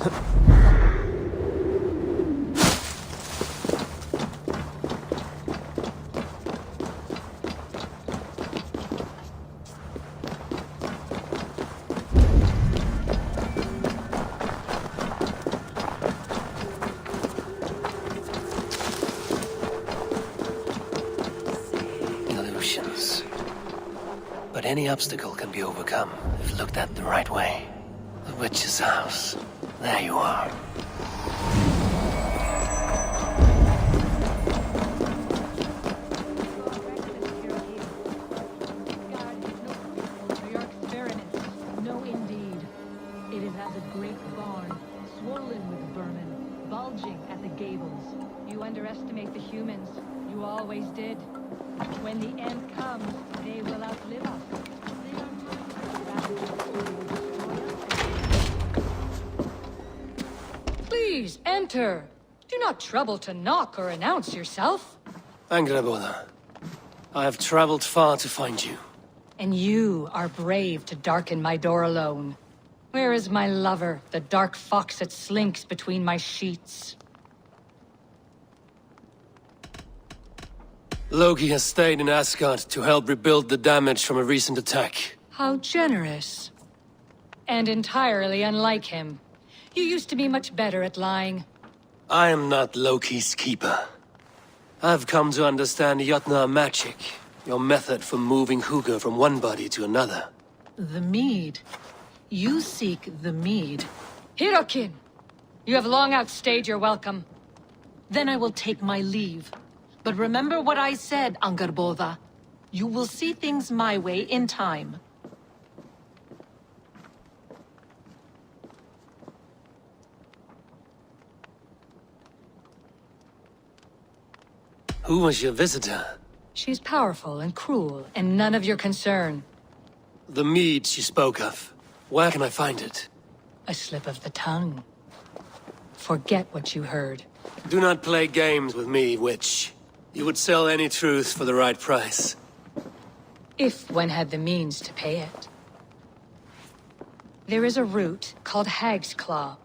Illusions. But any obstacle can be overcome if looked at the right way. The witch's house. There you are. No, indeed. It is as a great barn, swollen with vermin, bulging at the gables. You underestimate the humans. You always did. When the end comes, they will outlive us. Please, enter. Do not trouble to knock or announce yourself. Angraboda, I have traveled far to find you. And you are brave to darken my door alone. Where is my lover, the dark fox that slinks between my sheets? Loki has stayed in Asgard to help rebuild the damage from a recent attack. How generous. And entirely unlike him. You used to be much better at lying. I am not Loki's keeper. I've come to understand Jotnar magic, your method for moving Hugr from one body to another. The mead. You seek the mead. Hirokin! You have long outstayed your welcome. Then I will take my leave. But remember what I said, Angrboda. You will see things my way in time. Who was your visitor? She's powerful and cruel, and none of your concern. The mead she spoke of. Where can I find it? A slip of the tongue. Forget what you heard. Do not play games with me, witch. You would sell any truth for the right price. If one had the means to pay it. There is a root called Hag's Claw.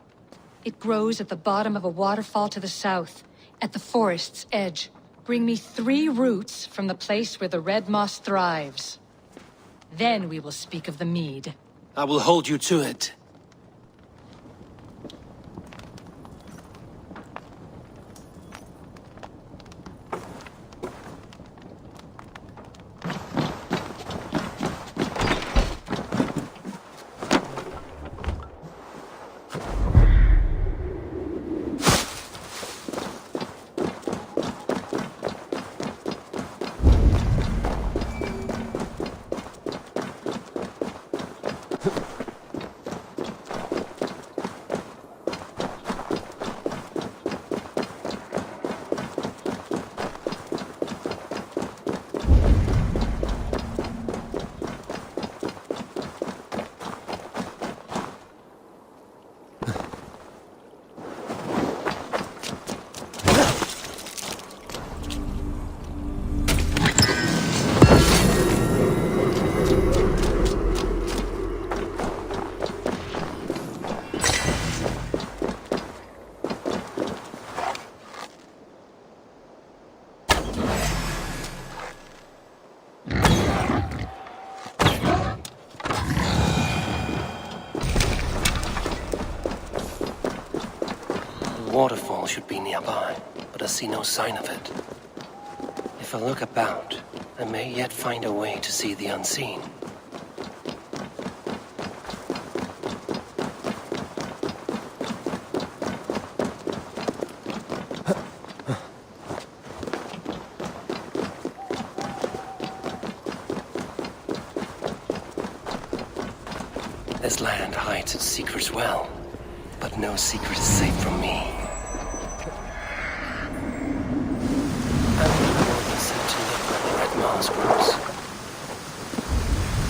It grows at the bottom of a waterfall to the south, at the forest's edge. Bring me 3 roots from the place where the red moss thrives. Then we will speak of the mead. I will hold you to it. Waterfall should be nearby, but I see no sign of it. If I look about, I may yet find a way to see the unseen. This land hides its secrets well, but no secret is safe from me.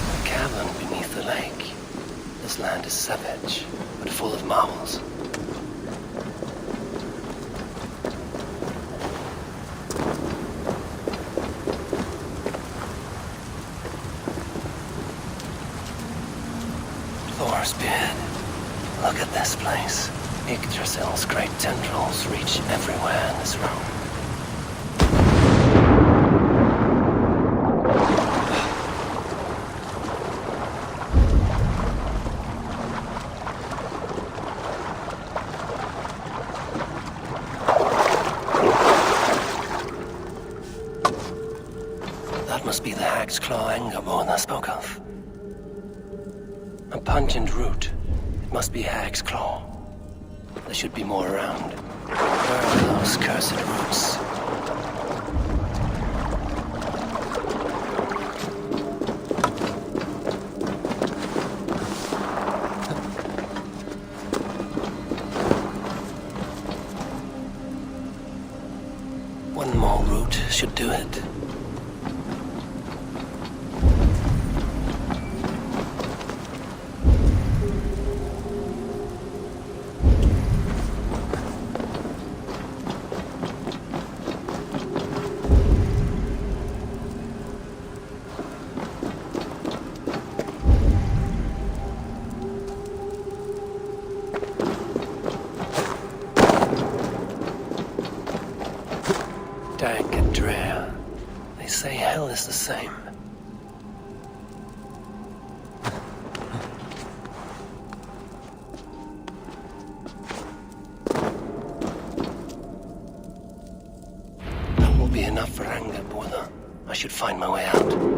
A cavern beneath the lake. This land is savage, but full of marvels. Thor's beard. Look at this place. Yggdrasil's great tendrils reach everywhere in this room. That must be the Hag's Claw Angerborn I spoke of. A pungent root. It must be Hag's Claw. There should be more around. Where are those cursed roots? One more root should do it. Dank and drear. They say hell is the same. That will be enough for Angerborn. I should find my way out.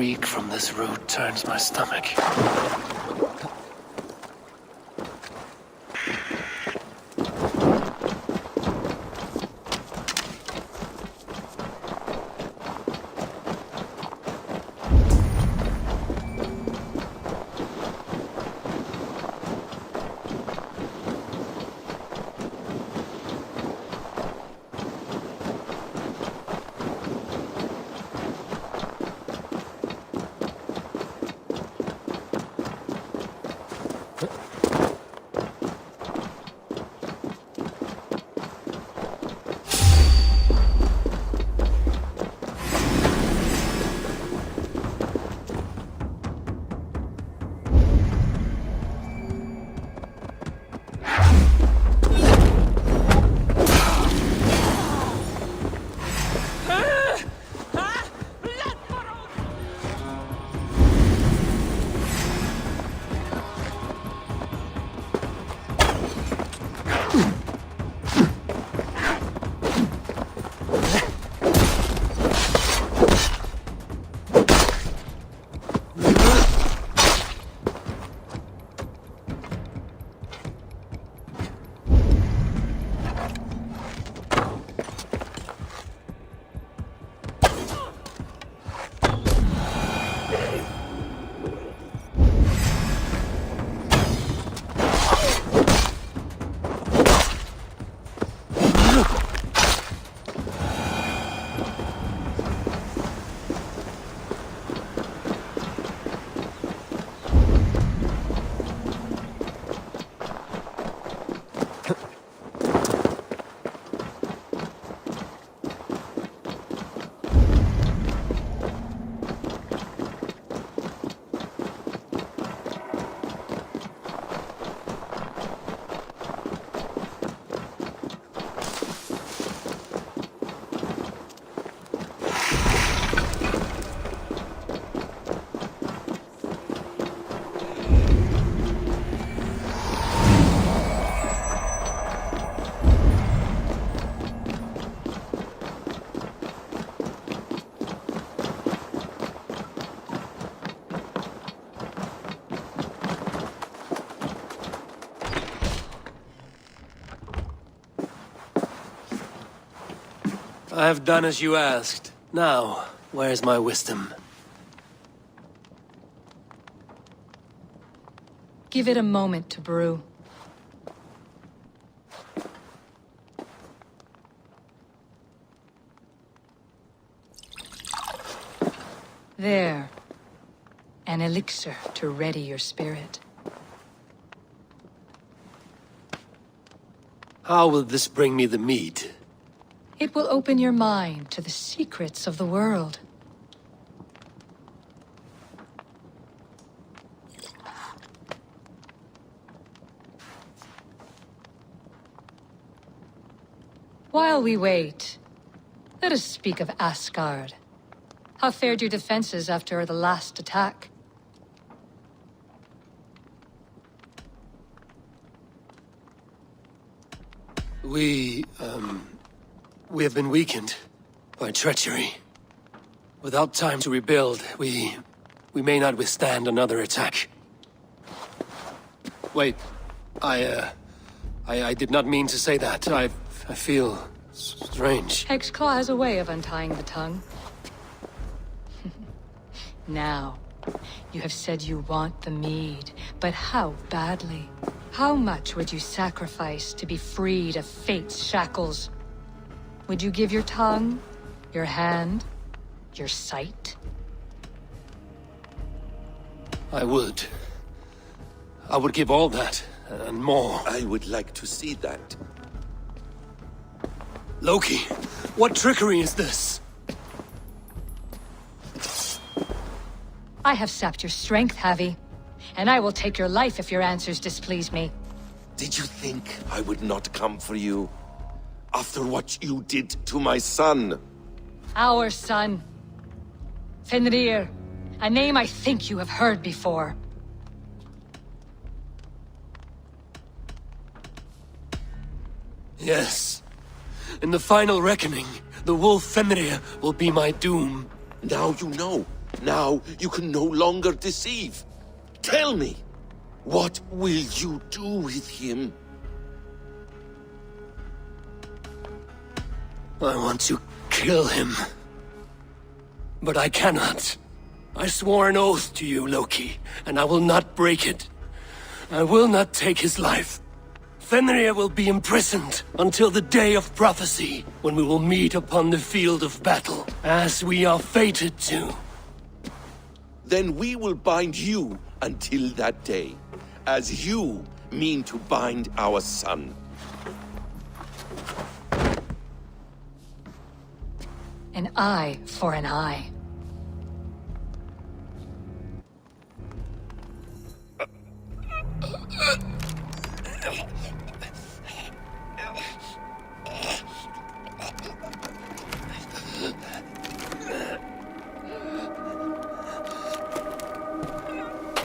reek from this root turns my stomach. I have done as you asked. Now, where's my wisdom? Give it a moment to brew. There. An elixir to ready your spirit. How will this bring me the mead? It will open your mind to the secrets of the world. While we wait, let us speak of Asgard. How fared your defenses after the last attack? We have been weakened by treachery. Without time to rebuild, we may not withstand another attack. Wait, I did not mean to say that. I feel strange. Hexclaw has a way of untying the tongue. Now, you have said you want the mead, but how badly? How much would you sacrifice to be freed of fate's shackles? Would you give your tongue, your hand, your sight? I would. I would give all that, and more. I would like to see that. Loki, what trickery is this? I have sapped your strength, Havi. And I will take your life if your answers displease me. Did you think I would not come for you? After what you did to my son? Our son. Fenrir. A name I think you have heard before. Yes. In the final reckoning, the wolf Fenrir will be my doom. Now you know. Now you can no longer deceive. Tell me, what will you do with him? I want to kill him. But I cannot. I swore an oath to you, Loki, and I will not break it. I will not take his life. Fenrir will be imprisoned until the day of prophecy, when we will meet upon the field of battle, as we are fated to. Then we will bind you until that day, as you mean to bind our son. An eye for an eye.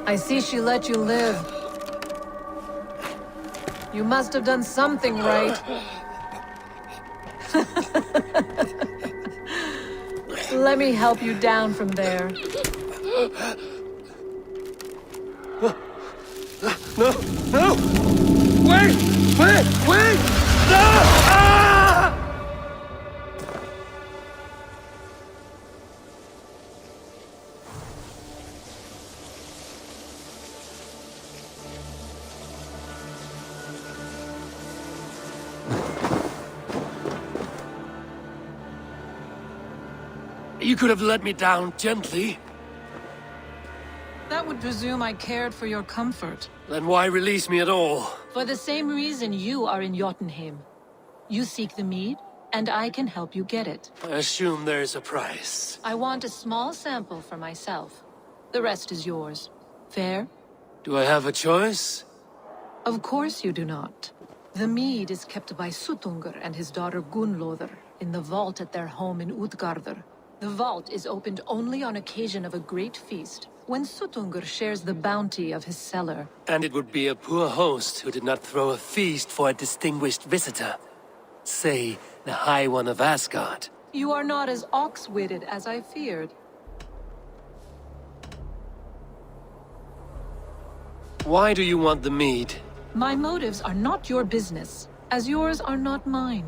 I see she let you live. You must have done something right. Let me help you down from there. No! No! Wait! Wait! Wait! No! Ah! You could have let me down gently. That would presume I cared for your comfort. Then why release me at all? For the same reason you are in Jotunheim. You seek the mead, and I can help you get it. I assume there is a price. I want a small sample for myself. The rest is yours. Fair? Do I have a choice? Of course you do not. The mead is kept by Suttungr and his daughter Gunnlodr in the vault at their home in Utgardr. The vault is opened only on occasion of a great feast, when Suttungr shares the bounty of his cellar. And it would be a poor host who did not throw a feast for a distinguished visitor. Say, the High One of Asgard. You are not as ox-witted as I feared. Why do you want the mead? My motives are not your business, as yours are not mine.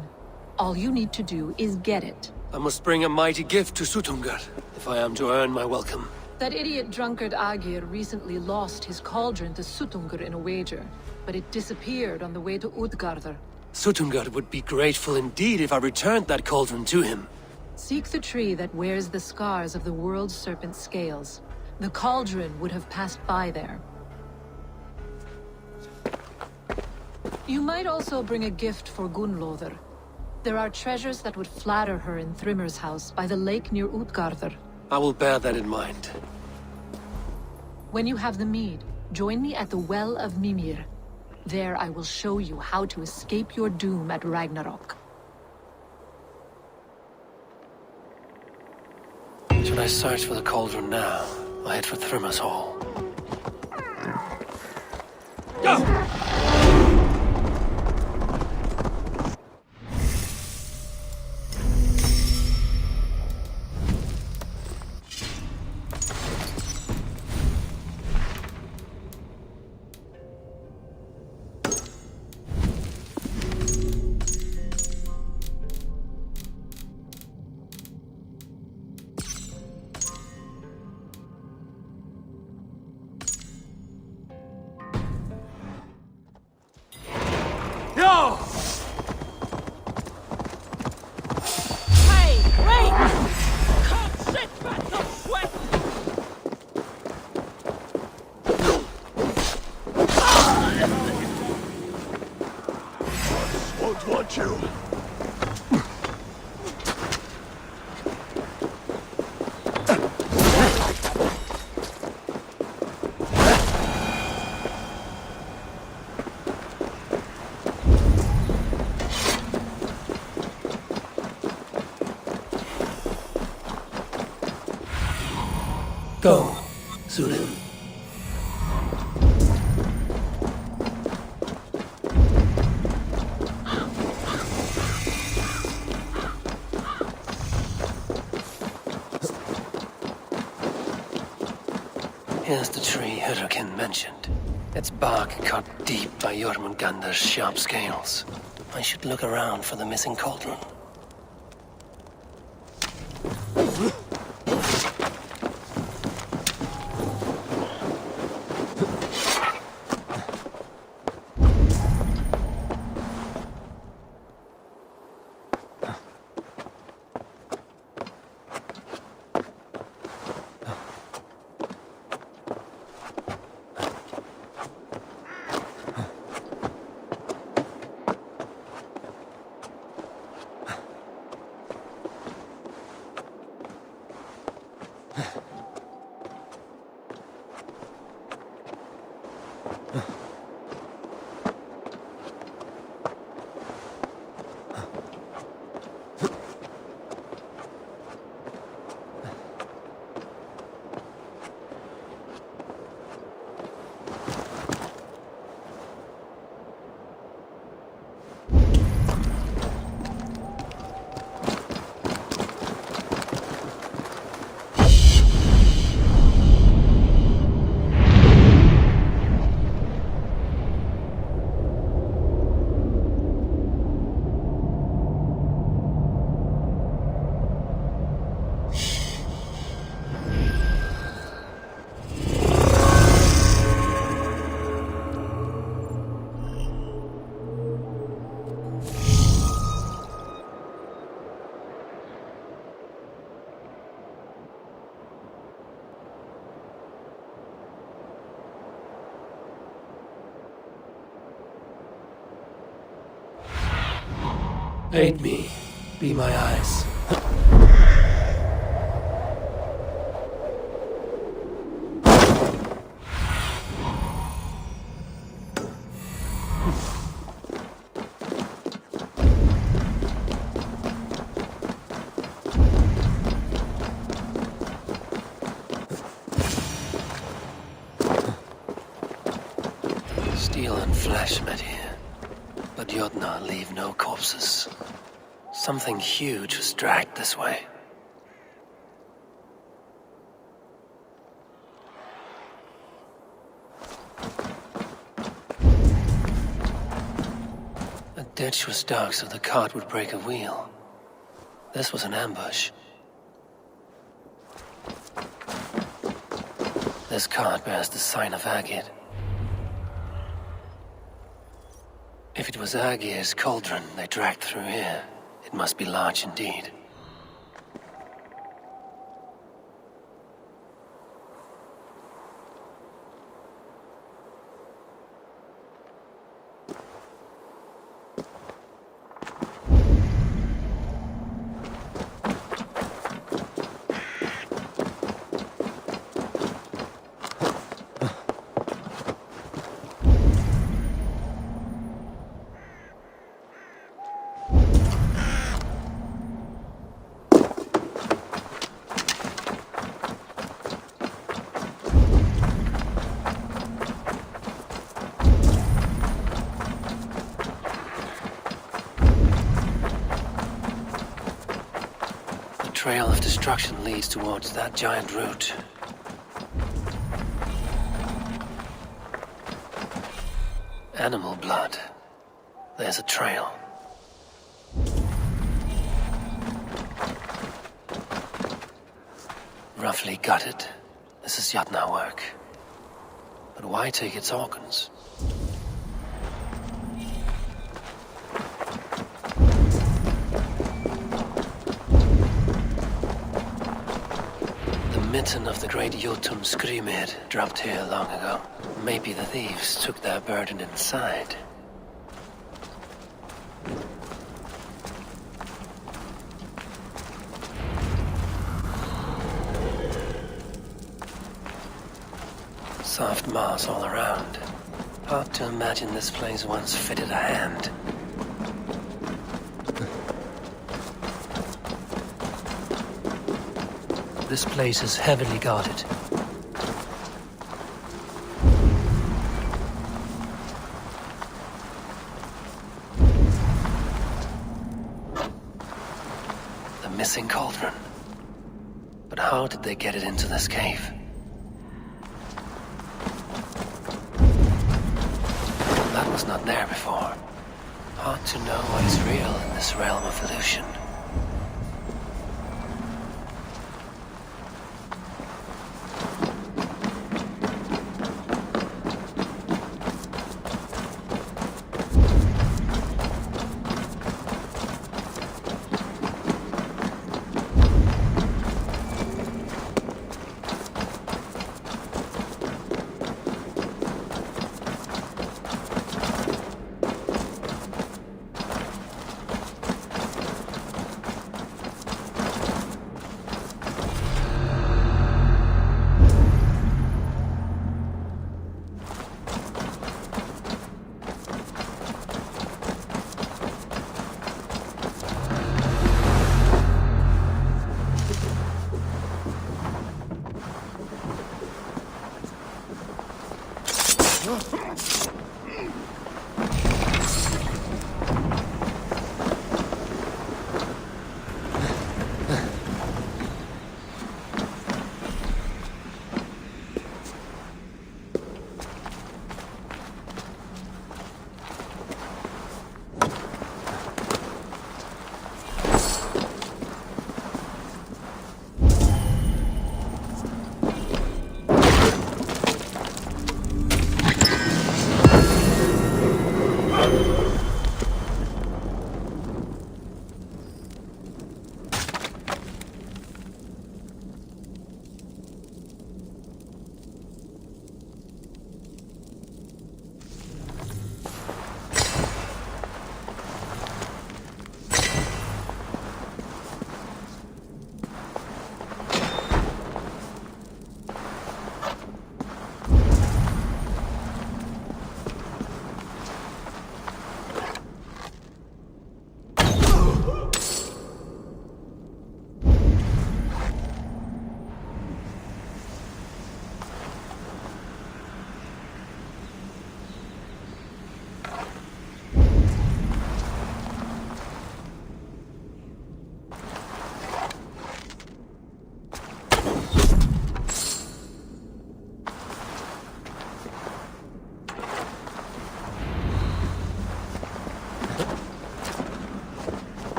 All you need to do is get it. I must bring a mighty gift to Suttungr, if I am to earn my welcome. That idiot drunkard Agir recently lost his cauldron to Suttungr in a wager, but it disappeared on the way to Utgardr. Suttungr would be grateful indeed if I returned that cauldron to him. Seek the tree that wears the scars of the world's serpent scales. The cauldron would have passed by there. You might also bring a gift for Gunnlodr. There are treasures that would flatter her in Thrimmer's house by the lake near Utgardr. I will bear that in mind. When you have the mead, join me at the Well of Mimir. There I will show you how to escape your doom at Ragnarok. Should I search for the cauldron now, or head for Thrimmer's hall? Go! Go, Zulin. Here's the tree Hurricane mentioned. Its bark cut deep by Jormungandr's sharp scales. I should look around for the missing cauldron. Aid me. Be my eyes. Steel and flesh met here, but Jotnar leave no corpses. Something huge was dragged this way. The ditch was dark so the cart would break a wheel. This was an ambush. This cart bears the sign of Agid. If it was Agir's cauldron they dragged through here, it must be large indeed. The trail of destruction leads towards that giant root. Animal blood. There's a trail. Roughly gutted. This is Jotnar work. But why take its organs? The mitten of the great Jotun Skrimir dropped here long ago. Maybe the thieves took their burden inside. Soft moss all around. Hard to imagine this place once fitted a hand. This place is heavily guarded. The missing cauldron. But how did they get it into this cave? was not there before. Hard to know what is real in this realm of illusion.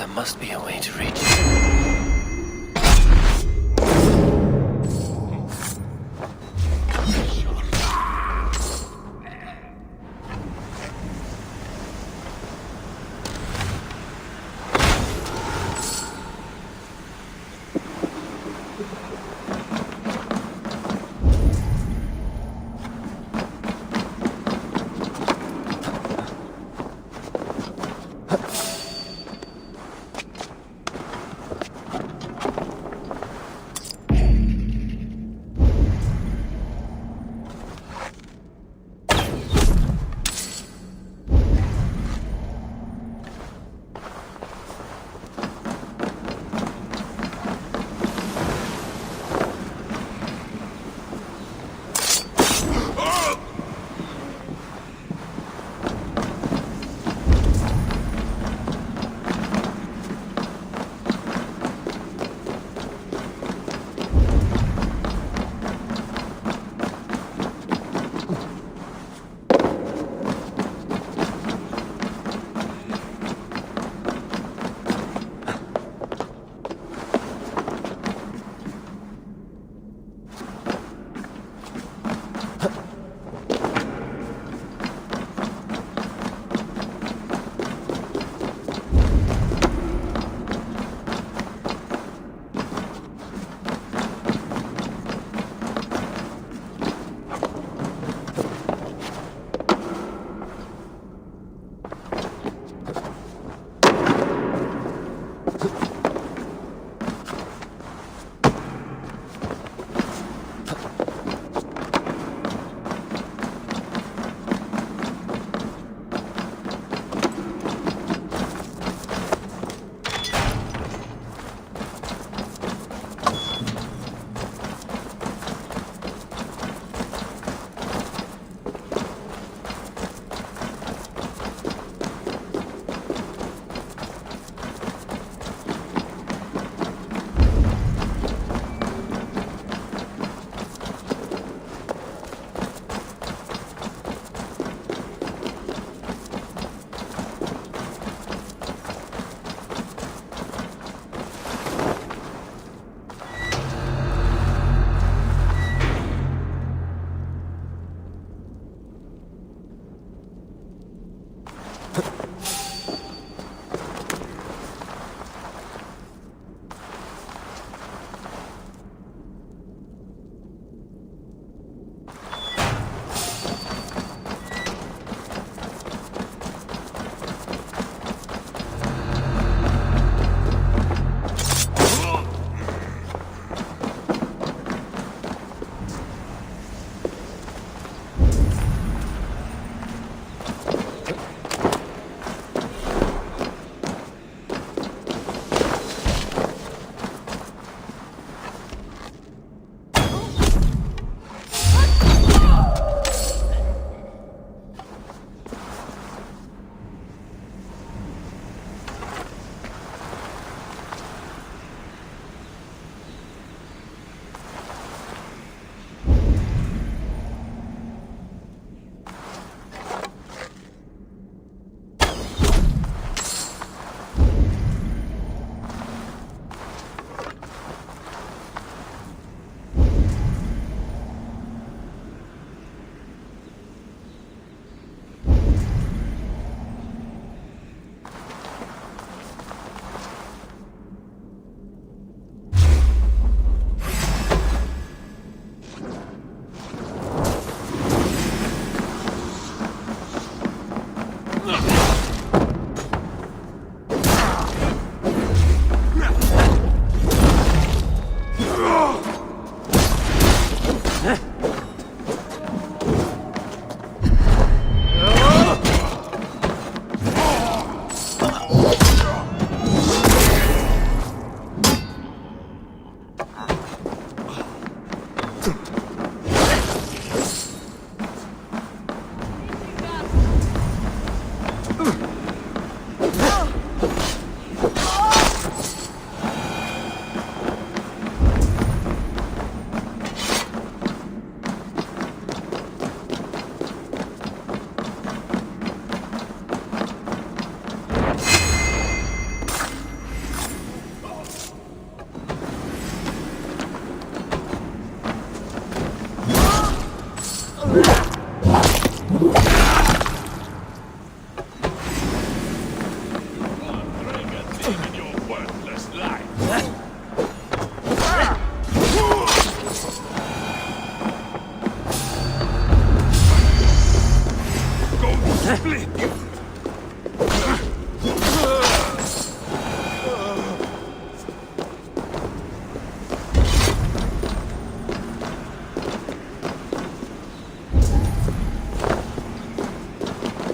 There must be a way to reach it.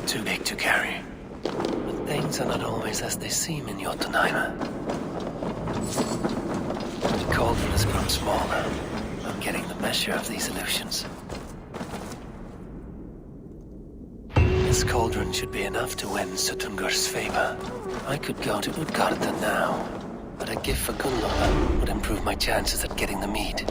Too big to carry. But things are not always as they seem in Jotunheim. The cauldron has grown smaller. I'm getting the measure of these illusions. This cauldron should be enough to win Sutungur's favor. I could go to Utgarda now, but a gift for Gunnlaugur would improve my chances at getting the mead.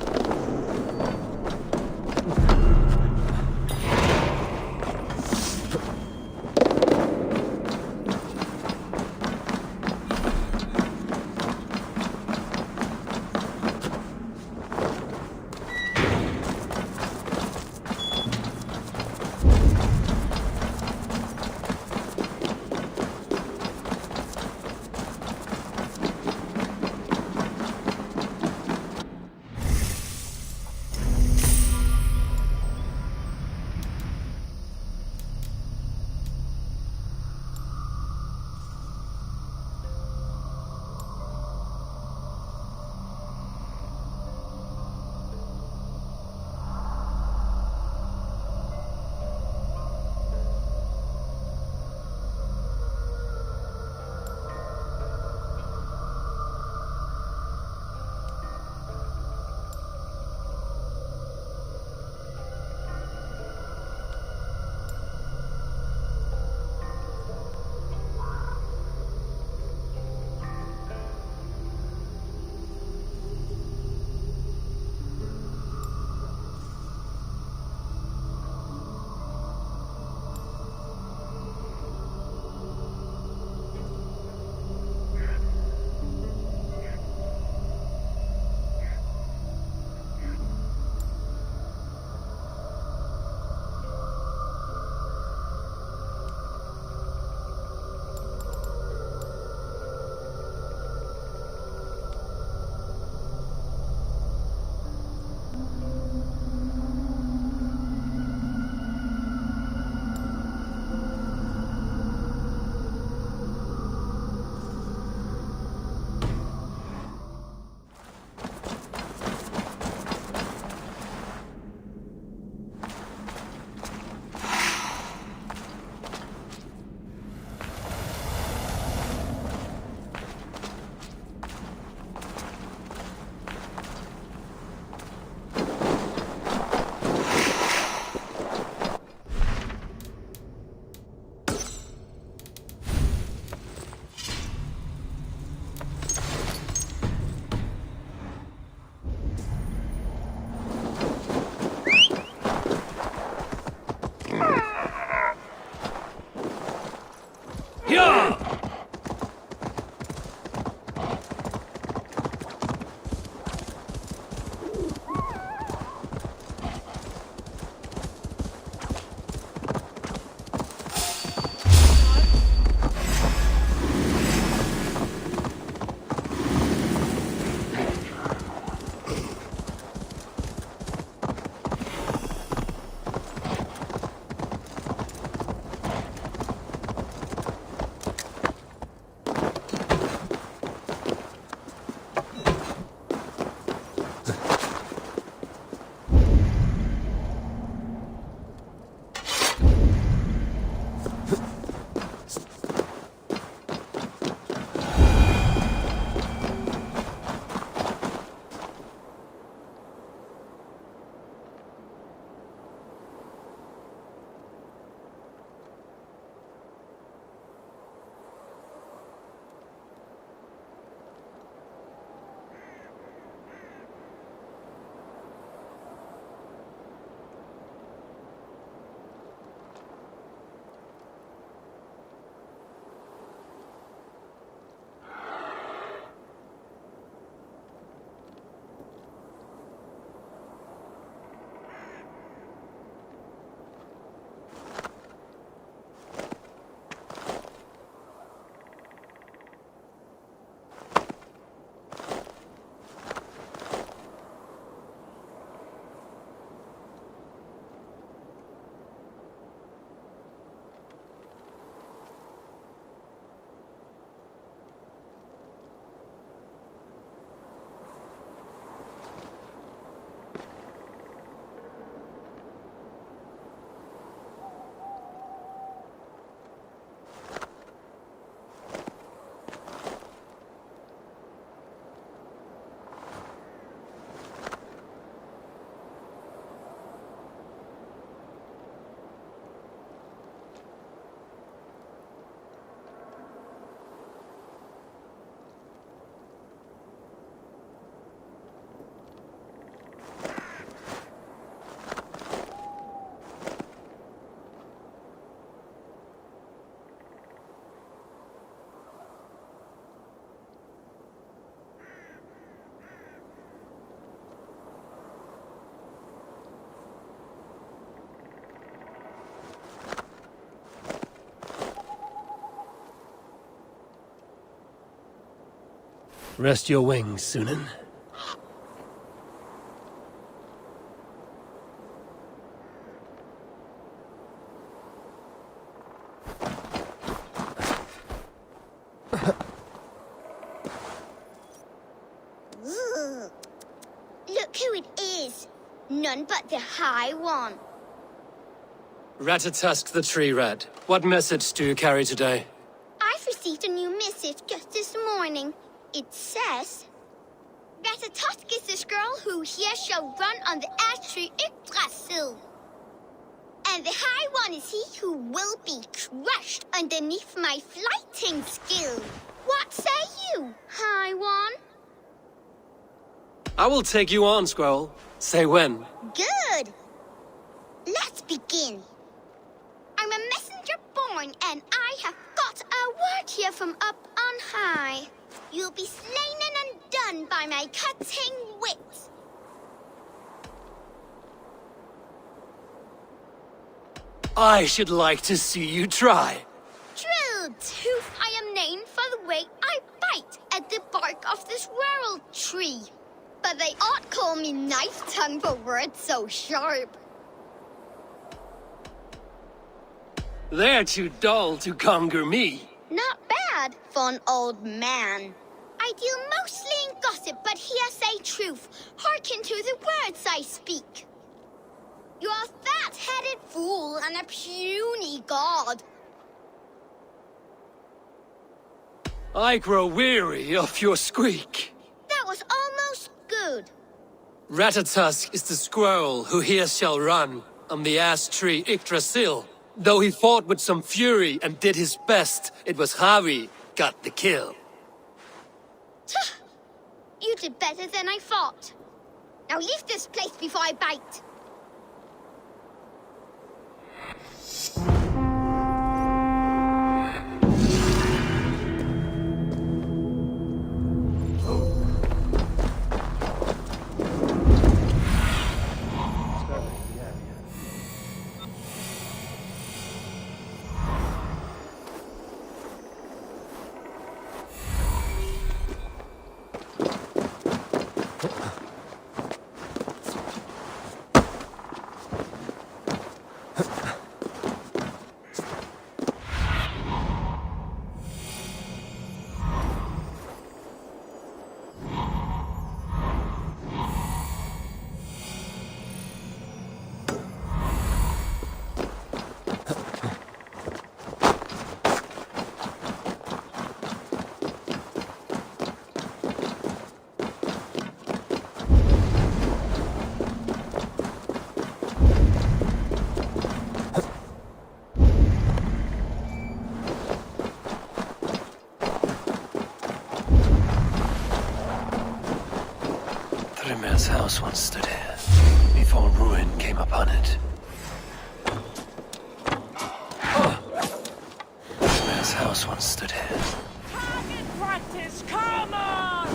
Rest your wings, Sunan. Ugh. Look who it is. None but the High One. Ratatusk the Tree Rat. What message do you carry today? I've received a new missive just this morning. It says, Ratatusk is this girl who here shall run on the ash tree Yggdrasil. And the High One is he who will be crushed underneath my flighting skill. What say you, High One? I will take you on, Squirrel. Say when. Good. Let's begin. I'm a messenger born, and I have got a word here from up on high. You'll be slain and undone by my cutting wit. I should like to see you try. True tooth I am named for the way I bite at the bark of this world tree. But they ought call me knife tongue for words so sharp. They're too dull to conquer me. Not bad for an old man. I deal mostly in gossip, but here say truth. Hearken to the words I speak. You're a fat-headed fool and a puny god. I grow weary of your squeak. That was almost good. Ratatusk is the squirrel who here shall run on the ash tree Yggdrasil. Though he fought with some fury and did his best, it was Harvey got the kill. You did better than I thought. Now leave this place before I bite. Thrymir's house once stood here, before ruin came upon it. Thrymir's house once stood here. Target practice, come on!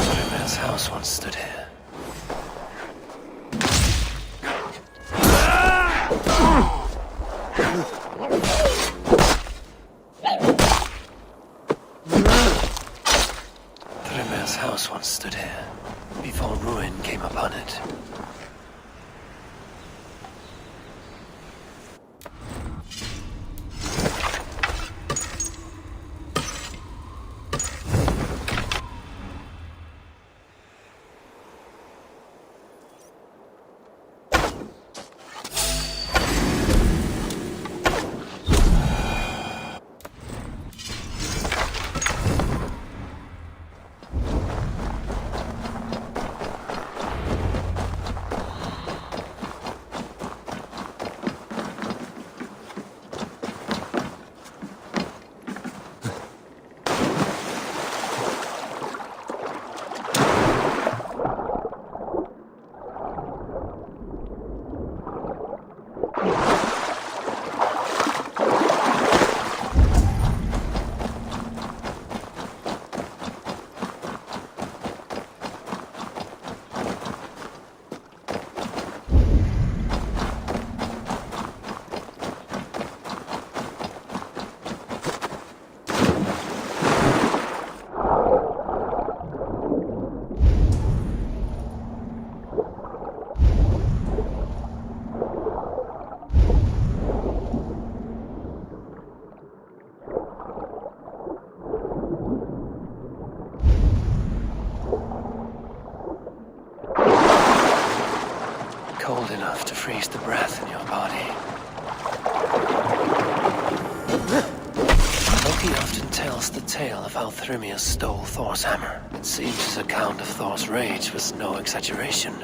Thrymir's house once stood here. Thrymir's house once stood here, before ruin came upon it. cold enough to freeze the breath in your body. Loki often tells the tale of how Thrymia stole Thor's hammer. It seems his account of Thor's rage was no exaggeration.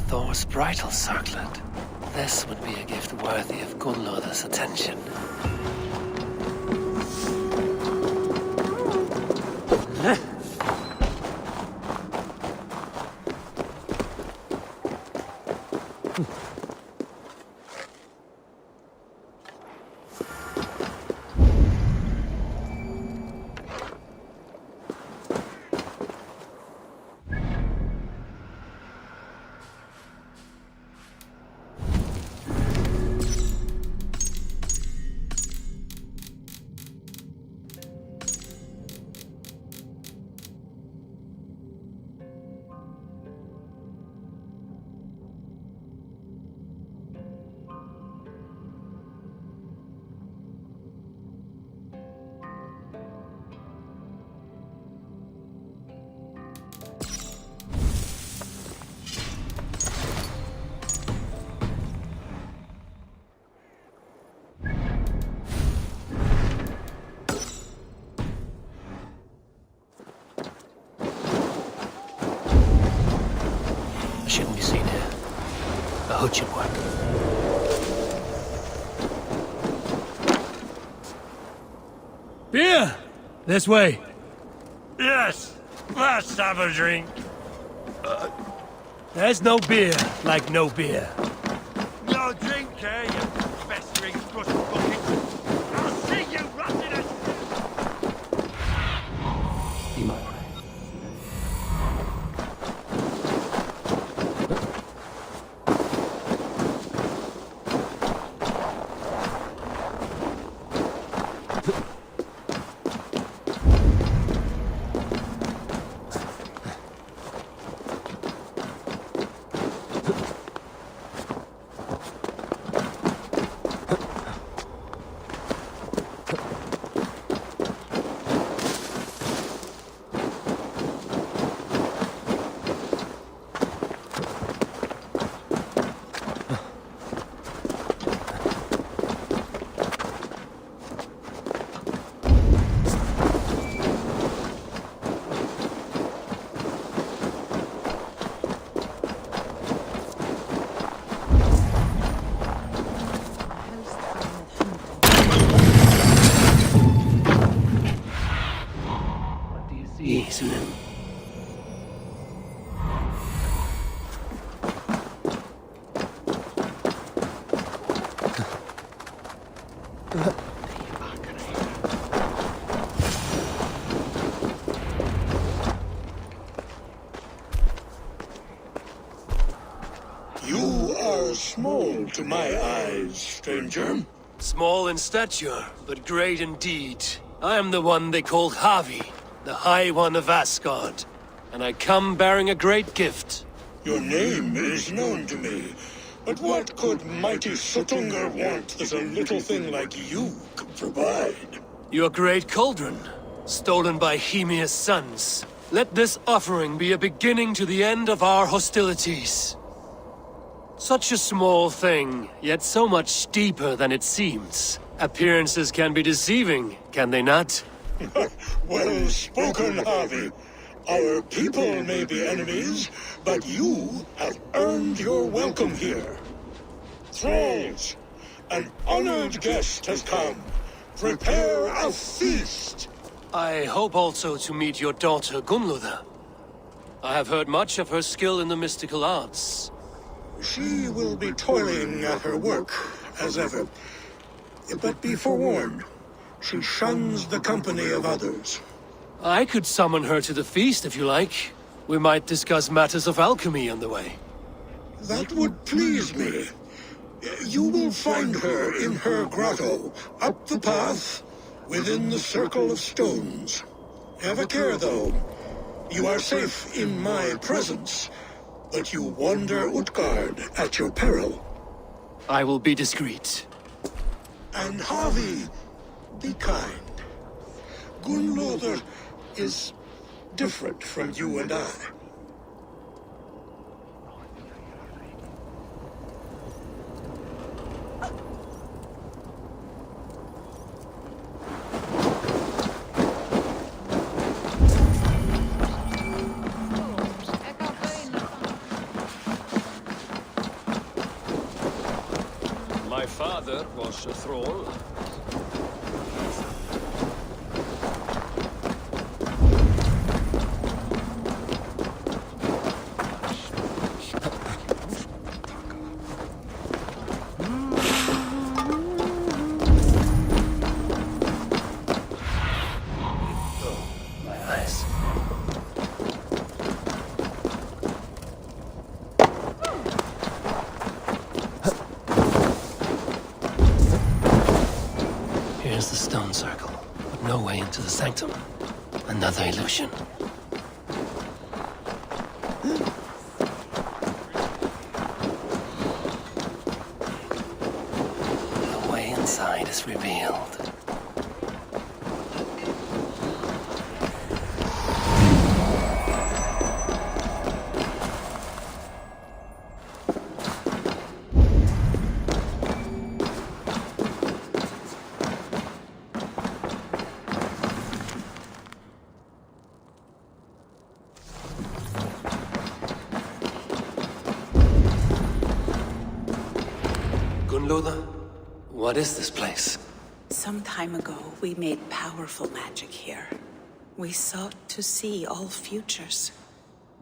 Thor's bridal circlet. This would be a gift worthy of Gunnlodr's attention. Shouldn't be seen here. A hood should work. Beer! This way. Yes, let's have a drink. There's no beer like no beer. No drink, eh, you festering rust bucket? I'll see you rotting as... Be my way. Isn't it? You are small to my eyes, stranger. Small in stature, but great in deed. I am the one they call Havi, the High One of Asgard, and I come bearing a great gift. Your name is known to me, but what could mighty Suttungr want that a little thing like you could provide? Your great cauldron, stolen by Hymia's sons. Let this offering be a beginning to the end of our hostilities. Such a small thing, yet so much deeper than it seems. Appearances can be deceiving, can they not? Well spoken, Harvey. Our people may be enemies, but you have earned your welcome here. Thralls, an honored guest has come. Prepare a feast. I hope also to meet your daughter Gunlother. I have heard much of her skill in the mystical arts. She will be toiling at her work, as ever. But be forewarned, she shuns the company of others. I could summon her to the feast if you like. We might discuss matters of alchemy on the way. That would please me. You will find her in her grotto, up the path, within the circle of stones. Have a care, though. You are safe in my presence, but you wander Utgard at your peril. I will be discreet. And Havi, be kind. Gunlother is different from you and I. My father was a thrall. My eyes. Here's the stone circle, but no way into the sanctum. Another illusion. The way inside is revealed. Gunlother, what is this place? Some time ago, we made powerful magic here. We sought to see all futures,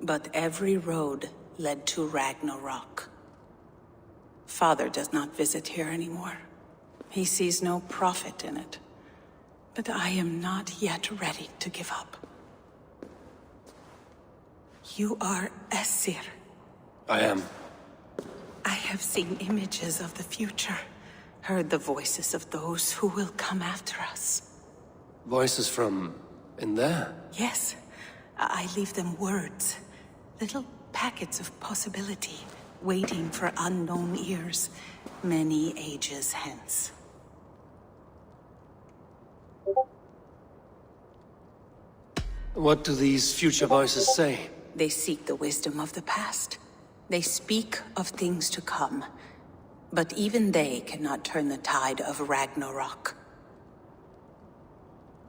but every road led to Ragnarok. Father does not visit here anymore. He sees no profit in it. But I am not yet ready to give up. You are Esir. I am. I have seen images of the future, heard the voices of those who will come after us. Voices from in there? Yes, I leave them words, little packets of possibility, waiting for unknown ears, many ages hence. What do these future voices say? They seek the wisdom of the past. They speak of things to come, but even they cannot turn the tide of Ragnarok.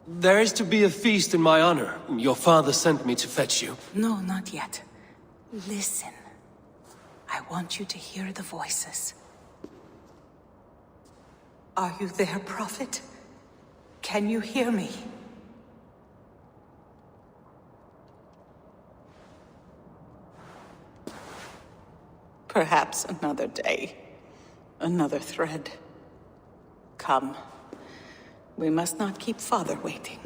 There is to be a feast in my honor. Your father sent me to fetch you. No, not yet. Listen. I want you to hear the voices. Are you there, Prophet? Can you hear me? Perhaps another day. Another thread. Come. We must not keep Father waiting.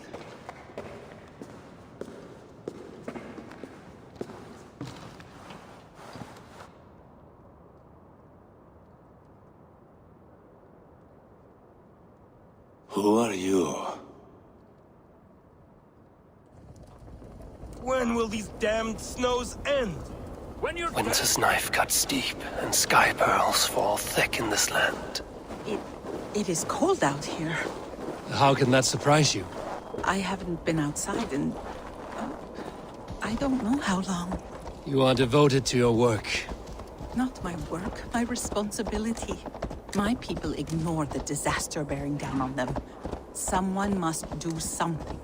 Who are you? When will these damned snows end? Winter's knife cuts deep, and sky pearls fall thick in this land. It is cold out here. How can that surprise you? I haven't been outside in... I don't know how long. You are devoted to your work. Not my work, my responsibility. My people ignore the disaster bearing down on them. Someone must do something.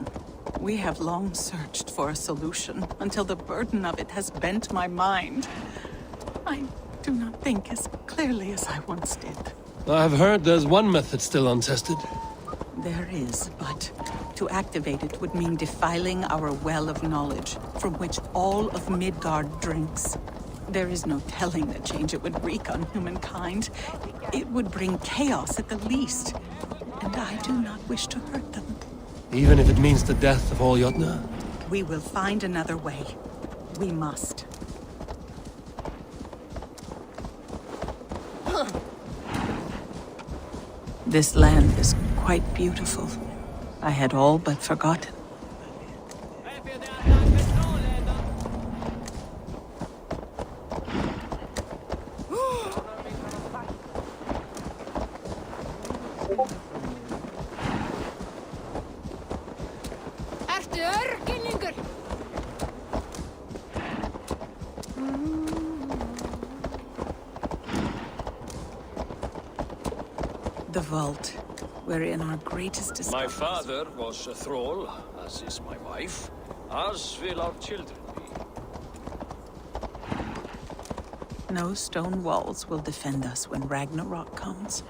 We have long searched for a solution, until the burden of it has bent my mind. I do not think as clearly as I once did. I've heard there's one method still untested. There is, but to activate it would mean defiling our well of knowledge, from which all of Midgard drinks. There is no telling the change it would wreak on humankind. It would bring chaos at the least, and I do not wish to hurt them. Even if it means the death of all Jotnar? We will find another way. We must. This land is quite beautiful. I had all but forgotten. The vault, wherein our greatest discoveries... My father was a thrall, as is my wife, as will our children be. No stone walls will defend us when Ragnarok comes.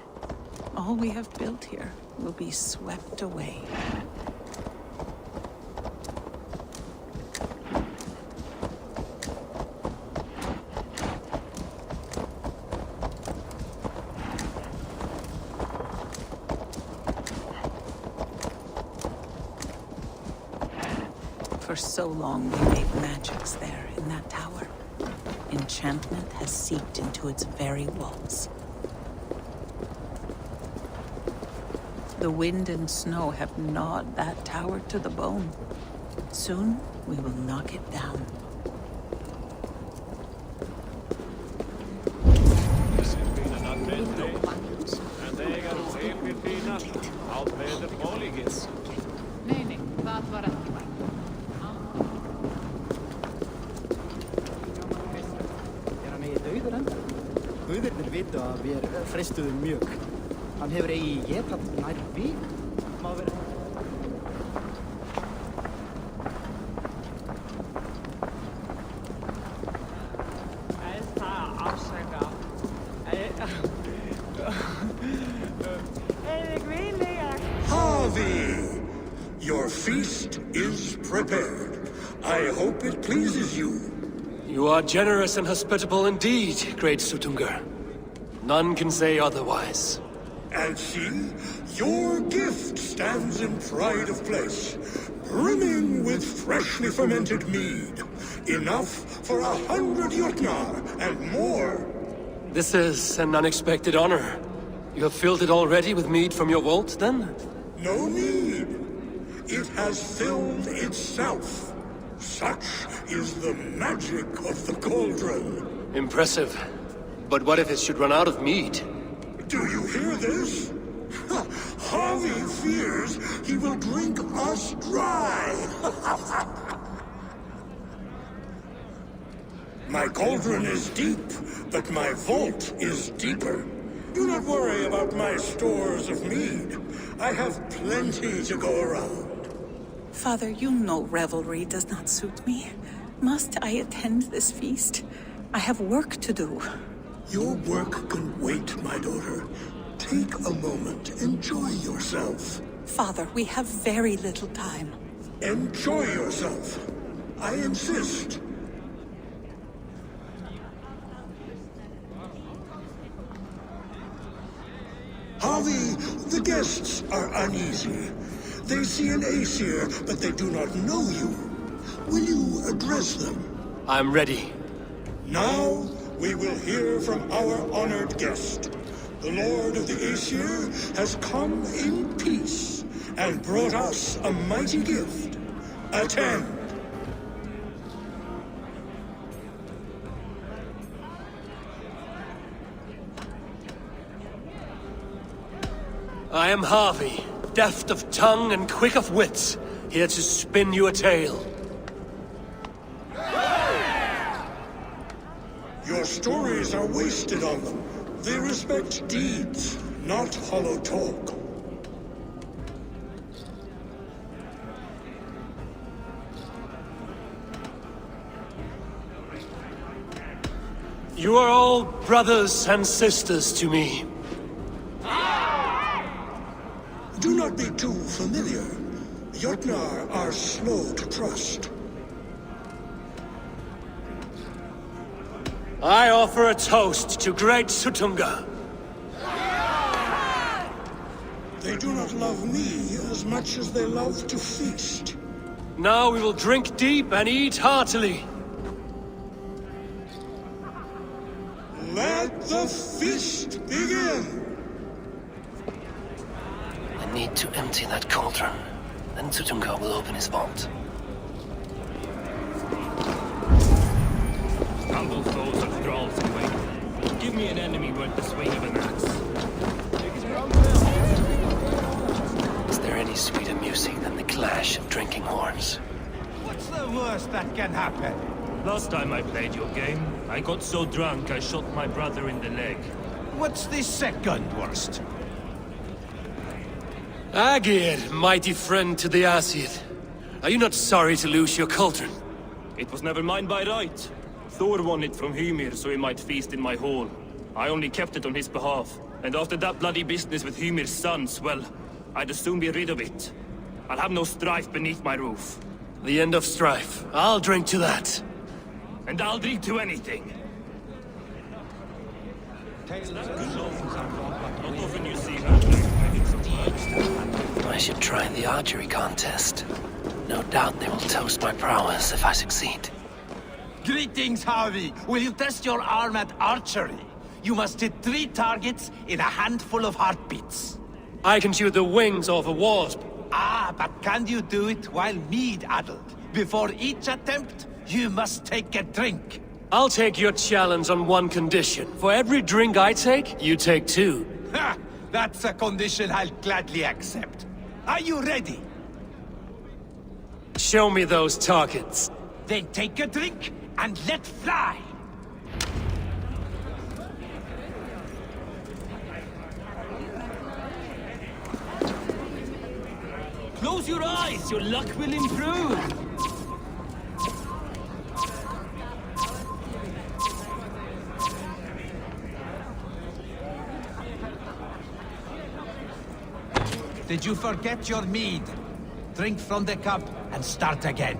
All we have built here will be swept away. For so long we made magics there in that tower. Enchantment has seeped into its very walls. The wind and snow have gnawed that tower to the bone. Soon, we will knock it down. Guðirnir vita að við freistuðum mjög. Hann hefur eigi getað nær vik. Má vera... Harvey! Your feast is prepared. I hope it pleases you. You are generous and hospitable indeed, great Suttungr. None can say otherwise. And see, your gift stands in pride of place, brimming with freshly fermented mead. Enough for 100 Jotnar and more. This is an unexpected honor. You have filled it already with mead from your vault, then? No need. It has filled itself. Such is the magic of the cauldron. Impressive. But what if it should run out of mead? Do you hear this? Harvey fears he will drink us dry. My cauldron is deep, but my vault is deeper. Do not worry about my stores of mead. I have plenty to go around. Father, you know revelry does not suit me. Must I attend this feast? I have work to do. Your work can wait, my daughter. Take a moment. Enjoy yourself. Father, we have very little time. Enjoy yourself. I insist. Harvey, the guests are uneasy. They see an Aesir, but they do not know you. Will you address them? I'm ready. Now, we will hear from our honored guest. The Lord of the Aesir has come in peace and brought us a mighty gift. Attend. I am Harvey, deft of tongue and quick of wits, here to spin you a tale. Your stories are wasted on them. They respect deeds, not hollow talk. You are all brothers and sisters to me. Do not be too familiar. Jotnar are slow to trust. I offer a toast to great Sutunga. They do not love me as much as they love to feast. Now we will drink deep and eat heartily. Let the feast begin! I need to empty that cauldron. Then Sutunga will open his vault. Humble souls of thralls in waiting. Give me an enemy worth the swing of an axe. Is there any sweeter music than the clash of drinking horns? What's the worst that can happen? Last time I played your game, I got so drunk I shot my brother in the leg. What's the second worst? Agir, mighty friend to the Aesir. Are you not sorry to lose your cauldron? It was never mine by right. Thor won it from Hymir so he might feast in my hall. I only kept it on his behalf. And after that bloody business with Hymir's sons, well, I'd as soon be rid of it. I'll have no strife beneath my roof. The end of strife. I'll drink to that. And I'll drink to anything. Not often you see her. I should try the archery contest. No doubt they will toast my prowess if I succeed. Greetings, Harvey. Will you test your arm at archery? You must hit 3 targets in a handful of heartbeats. I can shoot the wings off a wasp. Ah, but can you do it while mead-addled? Before each attempt, you must take a drink. I'll take your challenge on one condition. For every drink I take, you take 2. Ha! That's a condition I'll gladly accept. Are you ready? Show me those targets. Then take a drink and let fly! Close your eyes, your luck will improve. Did you forget your mead? Drink from the cup and start again.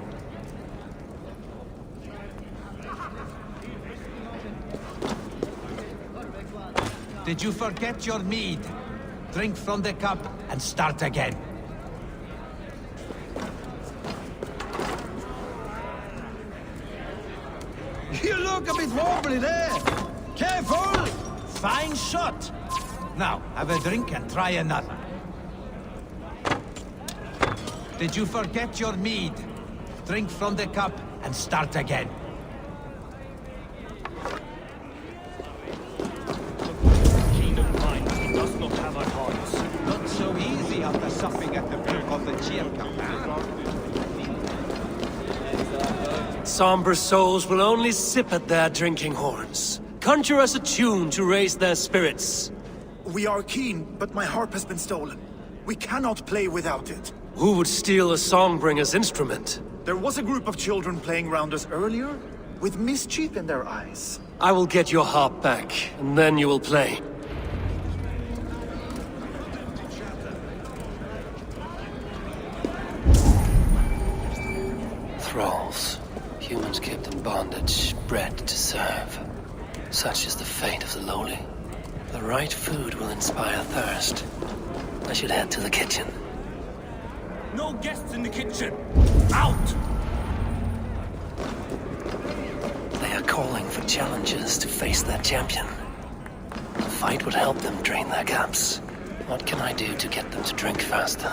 Did you forget your mead? Drink from the cup and start again. You look a bit wobbly there. Careful! Fine shot. Now, have a drink and try another. Did you forget your mead? Drink from the cup and start again. King of mine, he does not have our hearts. Not so easy after supping at the brink of the Chirka. Somber souls will only sip at their drinking horns. Conjure us a tune to raise their spirits. We are keen, but my harp has been stolen. We cannot play without it. Who would steal a songbringer's instrument? There was a group of children playing round us earlier, with mischief in their eyes. I will get your harp back, and then you will play. Thralls. Humans kept in bondage, bred to serve. Such is the fate of the lowly. The right food will inspire thirst. I should head to the kitchen. No guests in the kitchen! Out! They are calling for challengers to face their champion. A fight would help them drain their gaps. What can I do to get them to drink faster?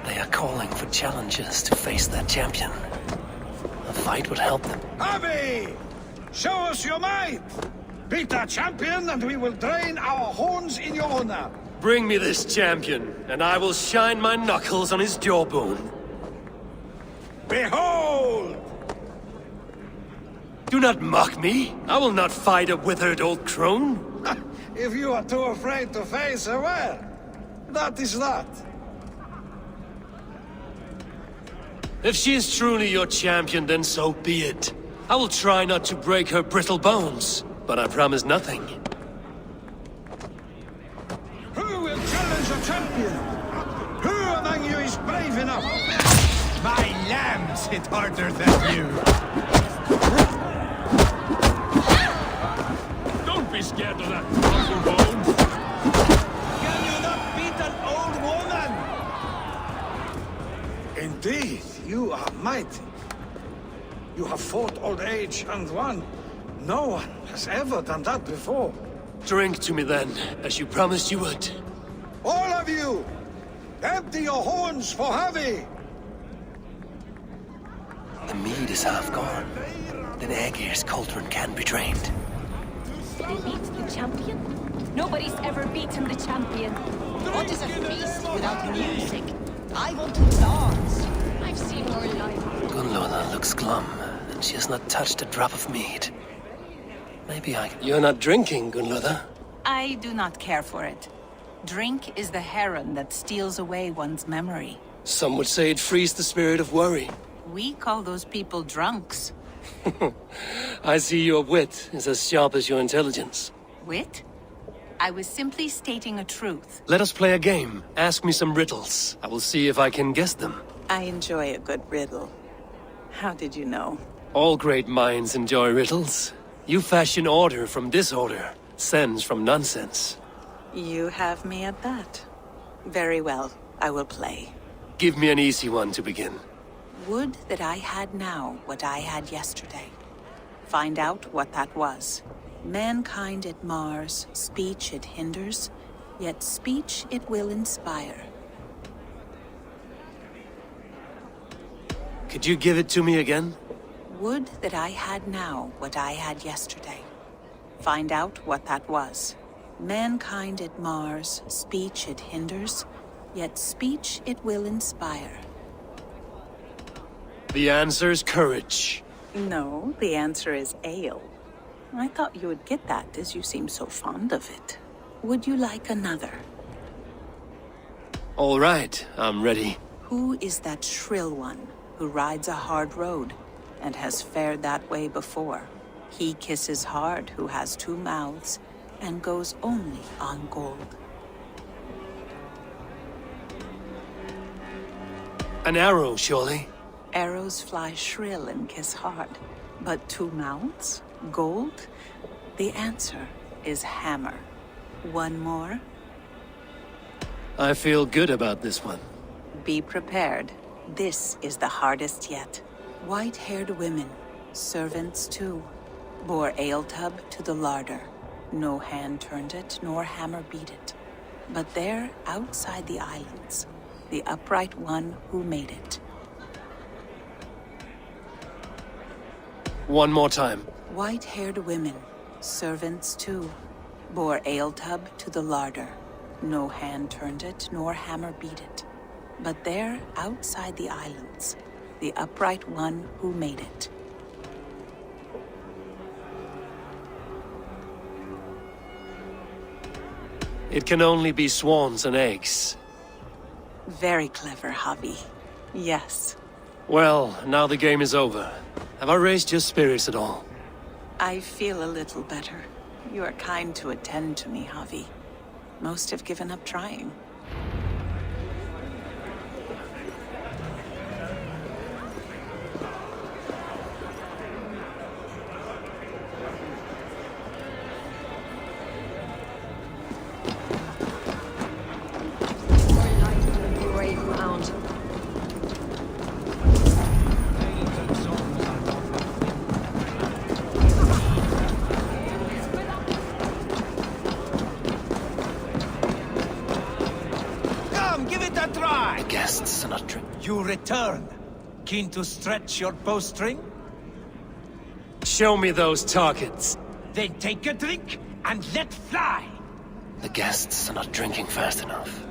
They are calling for challengers to face their champion. A fight would help them. Harvey! Show us your might! Beat our champion and we will drain our horns in your honor. Bring me this champion, and I will shine my knuckles on his jawbone. Behold! Do not mock me. I will not fight a withered old crone. If you are too afraid to face her, well, that is that. If she is truly your champion, then so be it. I will try not to break her brittle bones, but I promise nothing. Who will challenge a champion? Who among you is brave enough? My lambs hit harder than you. Don't be scared of that muscle bone. Can you not beat an old woman? Indeed, you are mighty. You have fought old age and won. No one has ever done that before. Drink to me then, as you promised you would. All of you! Empty your horns for Havi! The mead is half gone. Then Aegir's cauldron can be drained. They beat the champion? Nobody's ever beaten the champion. What is a feast without music? I want to dance. I've seen more life. Gunloda looks glum, and she has not touched a drop of mead. Maybe I... You're not drinking, Gunloda. I do not care for it. Drink is the heron that steals away one's memory. Some would say it frees the spirit of worry. We call those people drunks. I see your wit is as sharp as your intelligence. Wit? I was simply stating a truth. Let us play a game. Ask me some riddles. I will see if I can guess them. I enjoy a good riddle. How did you know? All great minds enjoy riddles. You fashion order from disorder, sense from nonsense. You have me at that. Very well, I will play. Give me an easy one to begin. Would that I had now what I had yesterday. Find out what that was. Mankind it mars, speech it hinders, yet speech it will inspire. Could you give it to me again? Would that I had now what I had yesterday. Find out what that was. Mankind it mars, speech it hinders, yet speech it will inspire. The answer's courage. No, the answer is ale. I thought you would get that, as you seem so fond of it. Would you like another? All right, I'm ready. Who is that shrill one who rides a hard road and has fared that way before? He kisses hard who has two mouths and goes only on gold. An arrow, surely? Arrows fly shrill and kiss hard, but two mouths? Gold? The answer is hammer. One more? I feel good about this one. Be prepared. This is the hardest yet. White-haired women, servants too, bore ale tub to the larder. No hand turned it, nor hammer beat it. But there, outside the islands, the upright one who made it. One more time. White-haired women, servants too, bore ale tub to the larder. No hand turned it, nor hammer beat it. But there, outside the islands, the upright one who made it. It can only be swans and eggs. Very clever, Javi. Yes. Well, now the game is over. Have I raised your spirits at all? I feel a little better. You are kind to attend to me, Javi. Most have given up trying. You return, keen to stretch your bowstring? Show me those targets. Then take a drink and let fly! The guests are not drinking fast enough.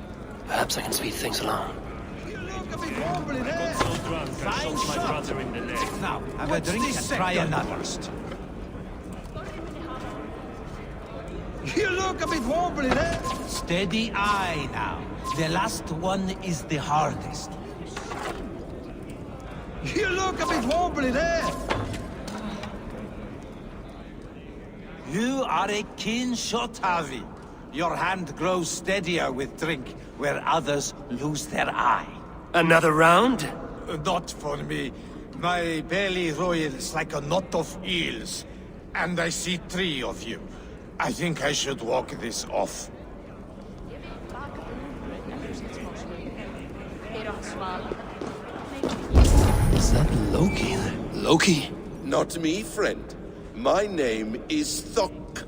Perhaps I can speed things along. Fine shot! Now, have a drink and try another. You look a bit wobbly there. Steady eye now. The last one is the hardest. You look a bit wobbly there. You are a keen shot, Havi. Your hand grows steadier with drink, where others lose their eye. Another round? Not for me. My belly roils like a knot of eels. And I see 3 of you. I think I should walk this off. Is that Loki? Loki? Not me, friend. My name is Thok.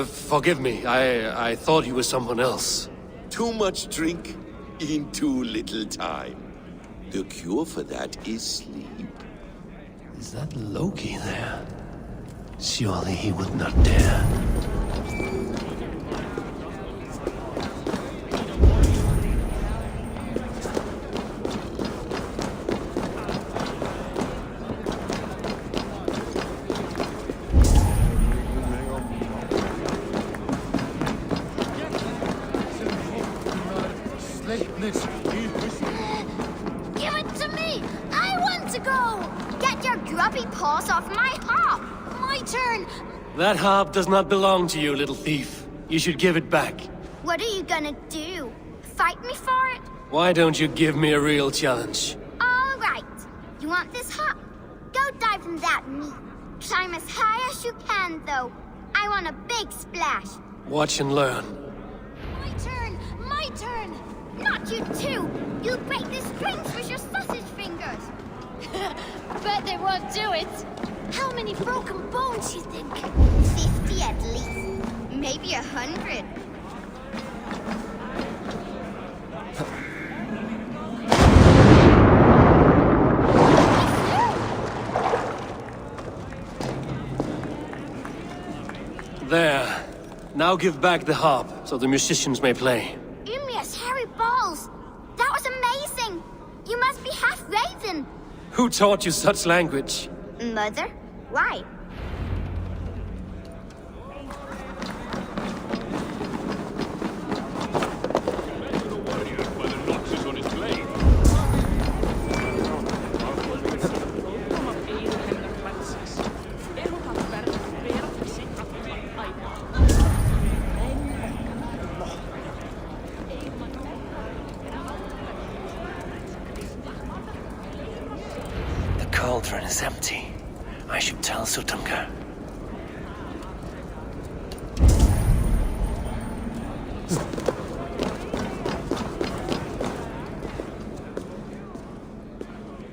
Forgive me. I thought he was someone else. Too much drink in too little time. The cure for that is sleep. Is that Loki there? Surely he would not dare. Give it to me! I want to go! Get your grubby paws off my harp! My turn! That harp does not belong to you, little thief. You should give it back. What are you gonna do? Fight me for it? Why don't you give me a real challenge? All right. You want this harp? Go dive in that meat. Climb as high as you can, though. I want a big splash. Watch and learn. My turn! My turn! Not you too! You'll break the strings with your sausage fingers! Bet they won't do it! How many broken bones, you think? 50 at least. Maybe 100. There. Now give back the harp, so the musicians may play. Ymnia's hairy balls! That was amazing! You must be half raven! Who taught you such language? Mother? Why? The cauldron is empty. I should tell Sutunga.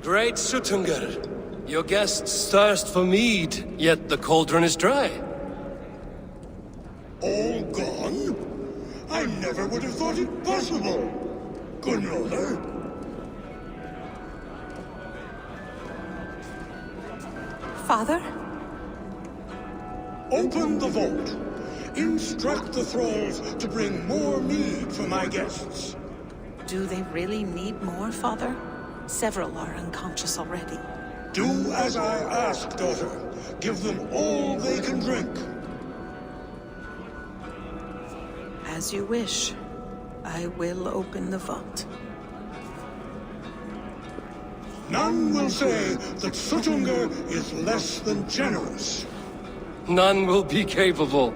Great Sutungar, your guests thirst for mead, yet the cauldron is dry. All gone? I never would have thought it possible. Gunloder? Father? Open the vault. Instruct the thralls to bring more mead for my guests. Do they really need more, Father? Several are unconscious already. Do as I ask, daughter. Give them all they can drink. As you wish. I will open the vault. None will say that Sutunga is less than generous. None will be capable.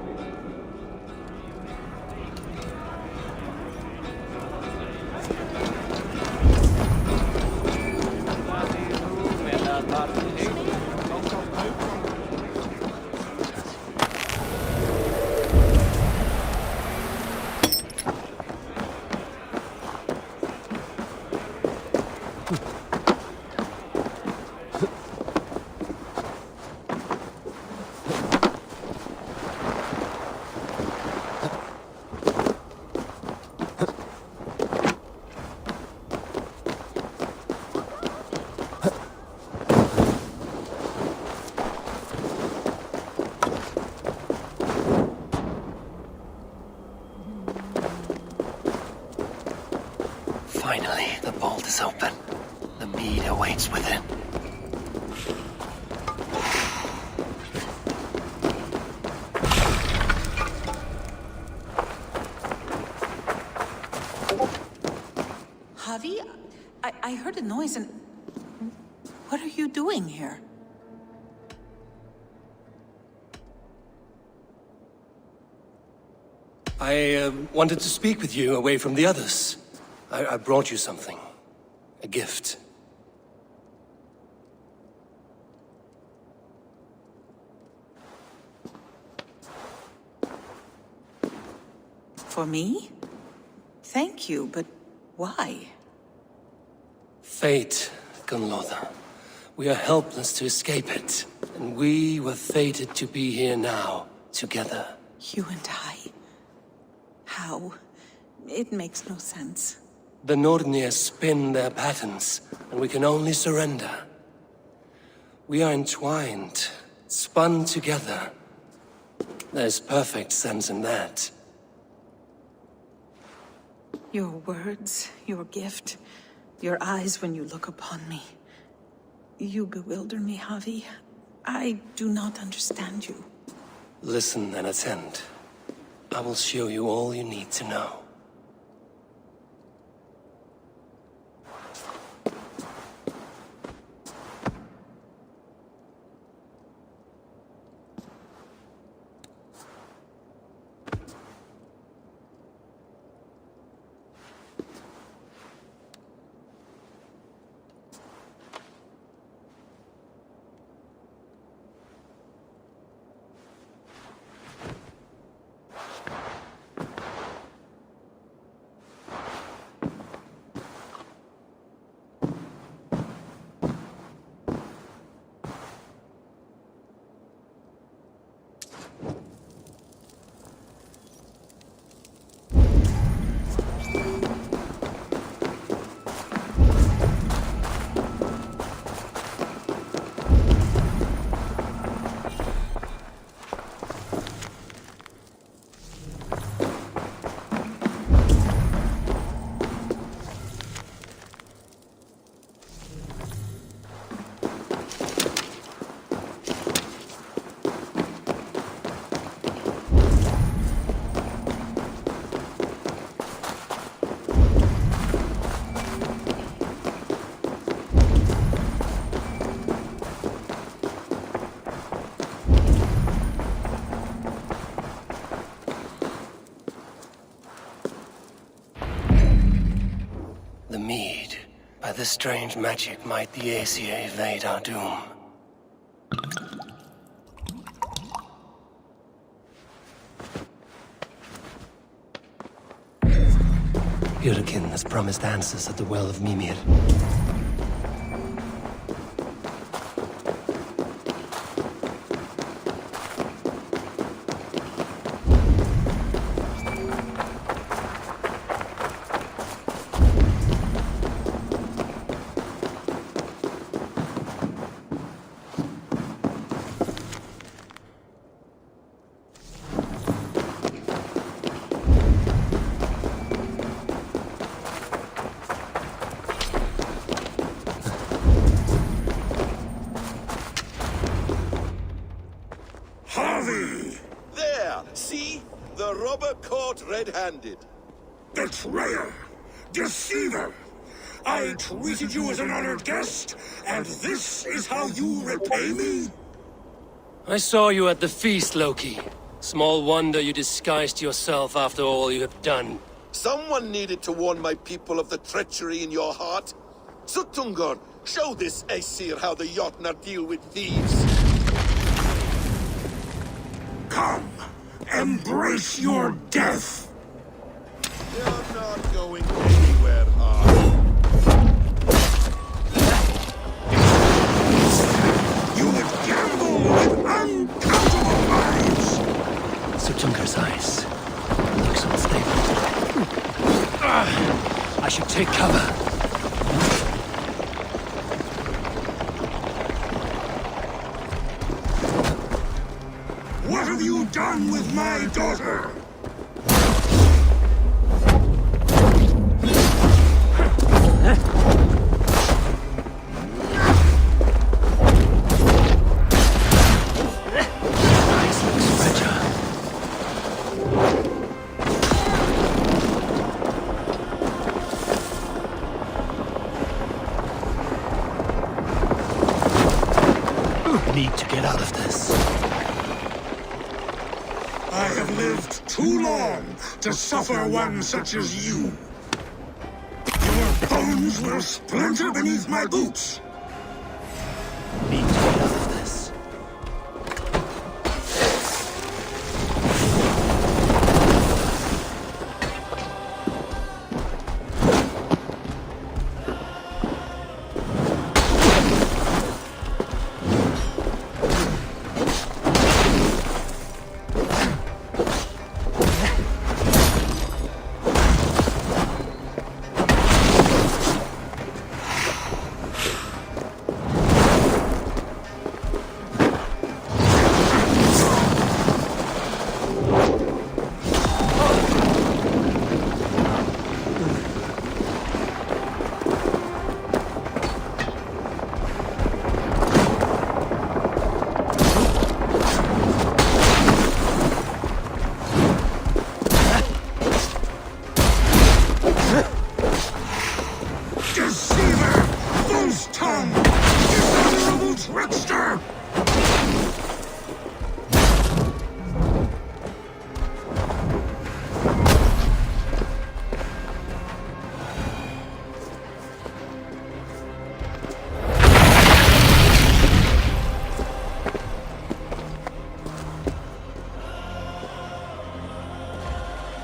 Finally, the vault is open. The mead awaits within. Javi, I heard a noise and... What are you doing here? I wanted to speak with you away from the others. I brought you something. A gift. For me? Thank you, but why? Fate, Gunloda. We are helpless to escape it. And we were fated to be here now, together. You and I? How? It makes no sense. The Nordnir spin their patterns, and we can only surrender. We are entwined, spun together. There's perfect sense in that. Your words, your gift, your eyes when you look upon me. You bewilder me, Javi. I do not understand you. Listen and attend. I will show you all you need to know. By this strange magic might the Aesir evade our doom. Yurikin has promised answers at the Well of Mimir. There! See? The robber caught red-handed. Betrayer! Deceiver! I treated you as an honored guest, and this is how you repay me? I saw you at the feast, Loki. Small wonder you disguised yourself after all you have done. Someone needed to warn my people of the treachery in your heart. Suttungr, show this Aesir how the Jotnar deal with thieves. Come, embrace your death! You're not going anywhere, Harvey. You would gamble with uncountable lives! Suttungr's eyes. Looks unstable. I should take cover. What have you done with my daughter? Need to get out of this. I have lived born to suffer one such as you. Your bones will splinter beneath my boots. Be told of this. Deceiver! False tongue! Dishonorable trickster!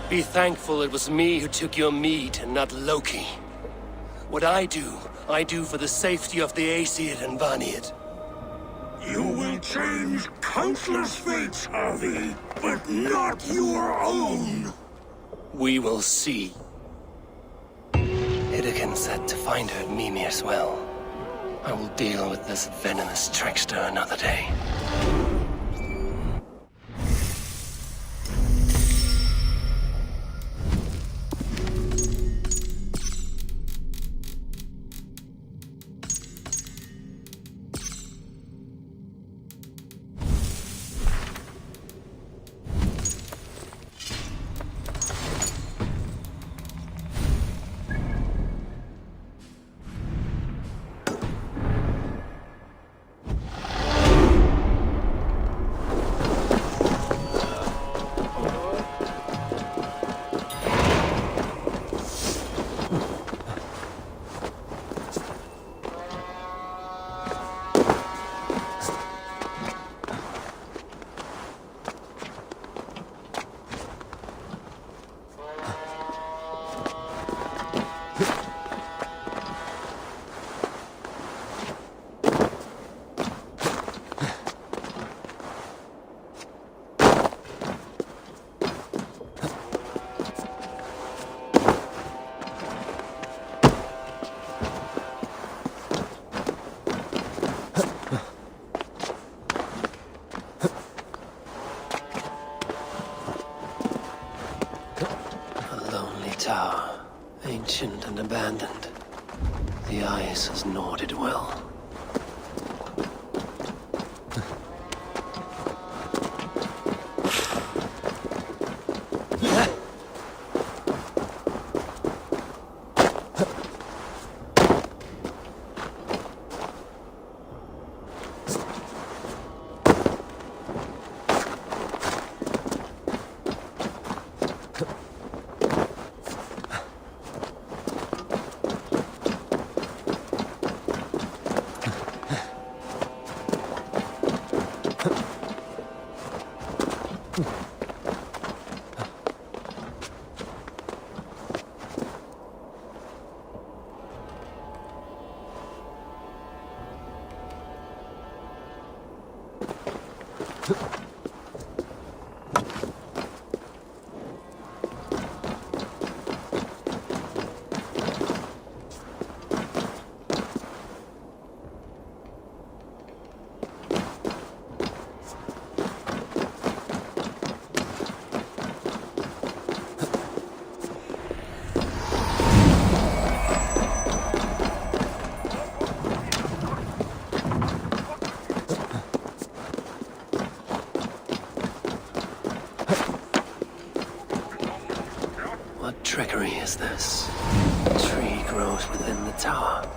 Be thankful it was me who took your meat and not Loki. What I do for the safety of the Aesir and Vanir. You will change countless fates, Harvey, but not your own. We will see. Hidekin said to find her at Mimir's well. I will deal with this venomous trickster another day. Tower, ancient and abandoned. The ice has gnawed it well. What trickery is this? A tree grows within the tower.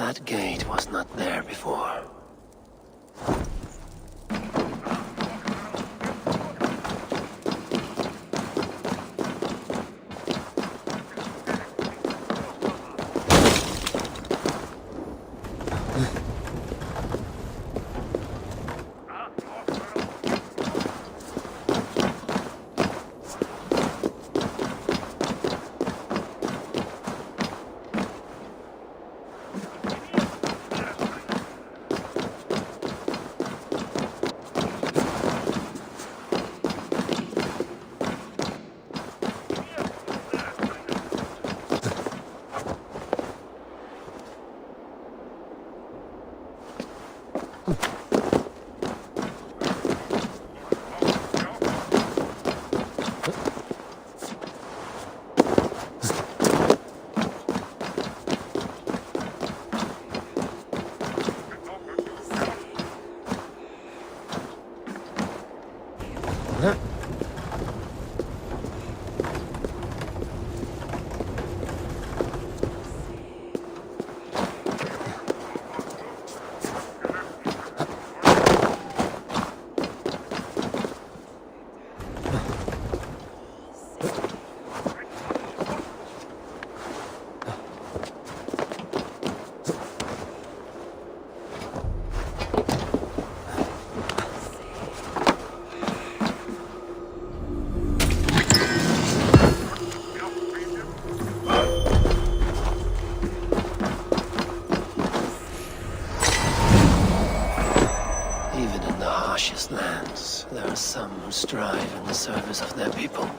That gate was not there before. Lands, there are some who strive in the service of their people.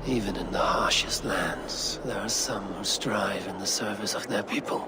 Even in the harshest lands, there are some who strive in the service of their people.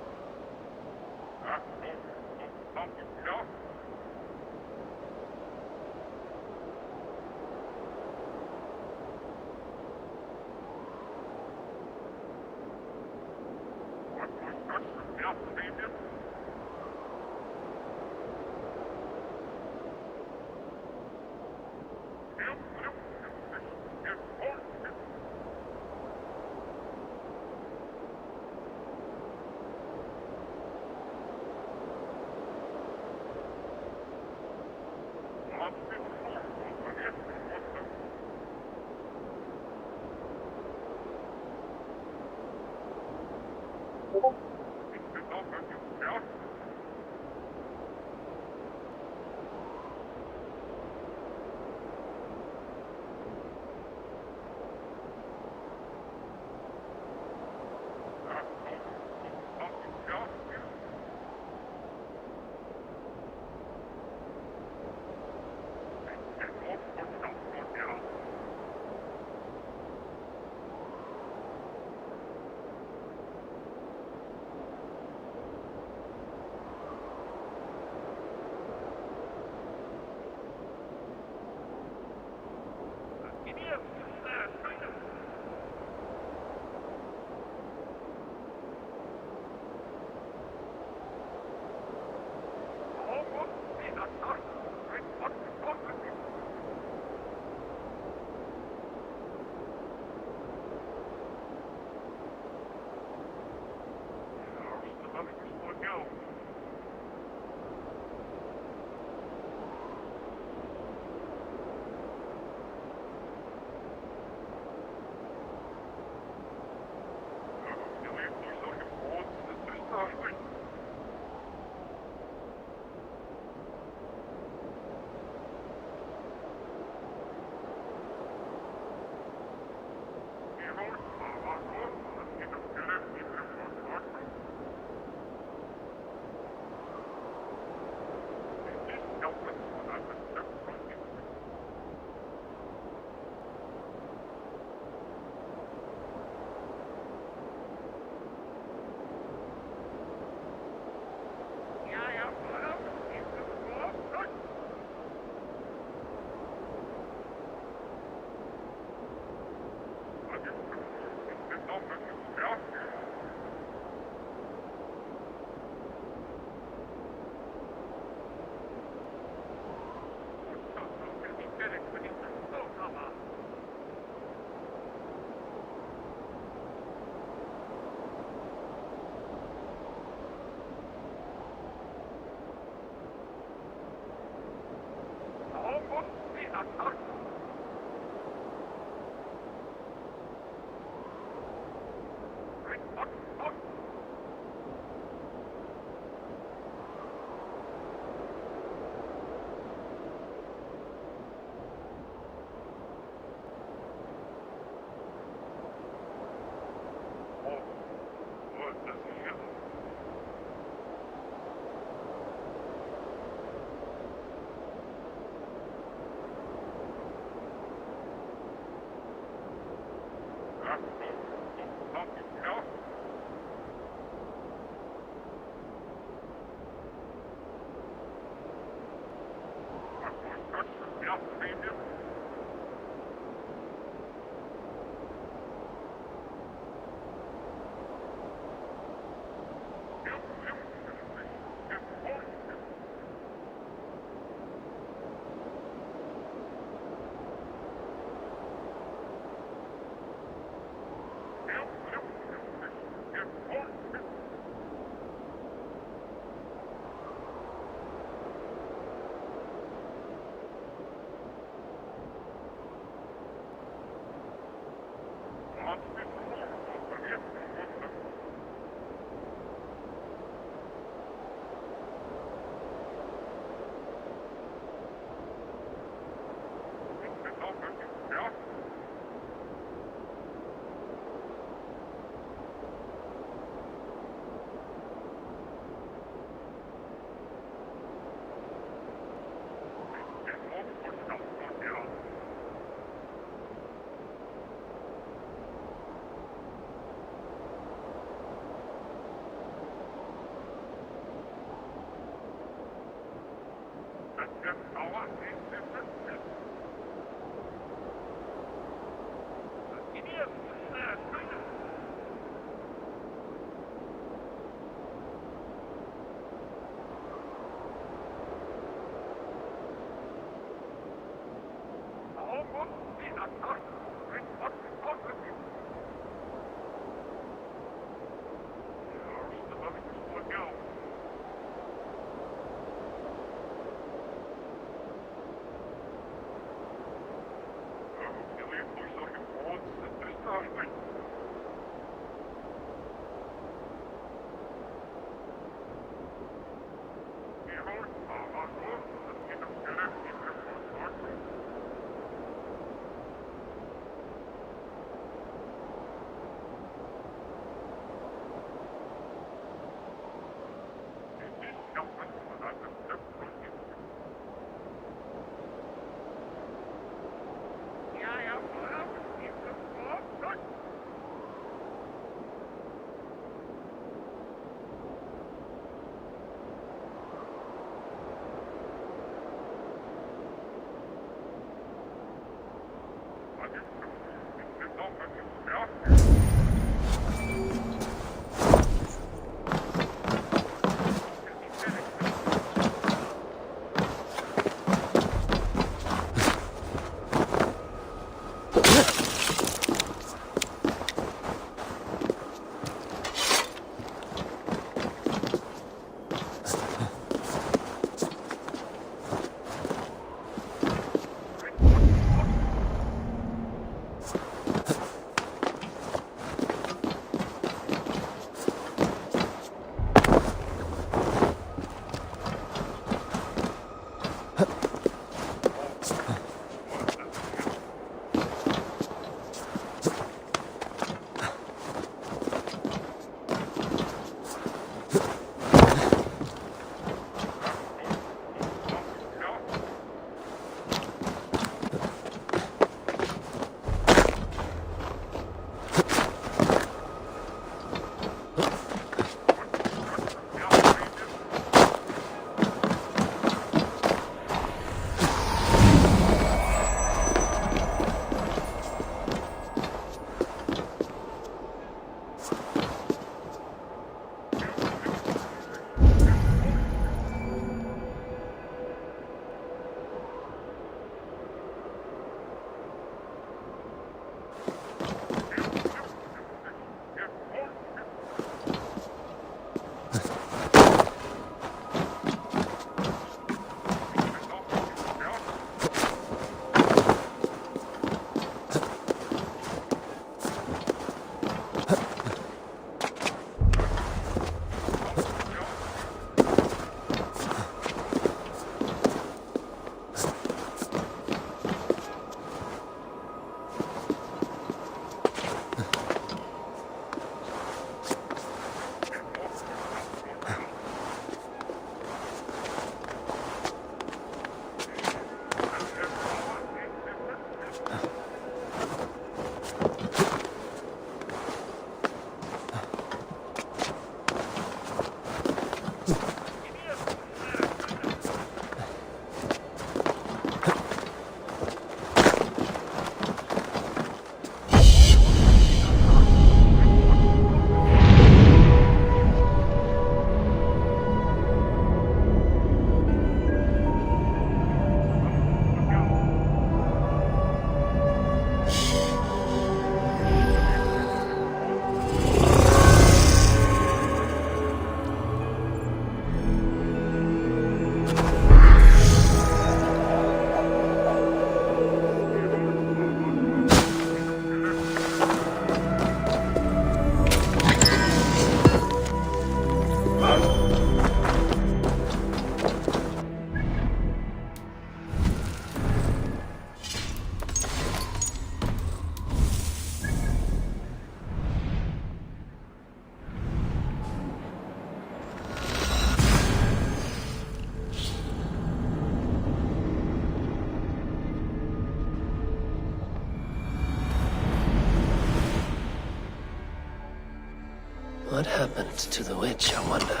What happened to the witch, I wonder?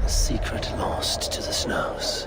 A secret lost to the snows.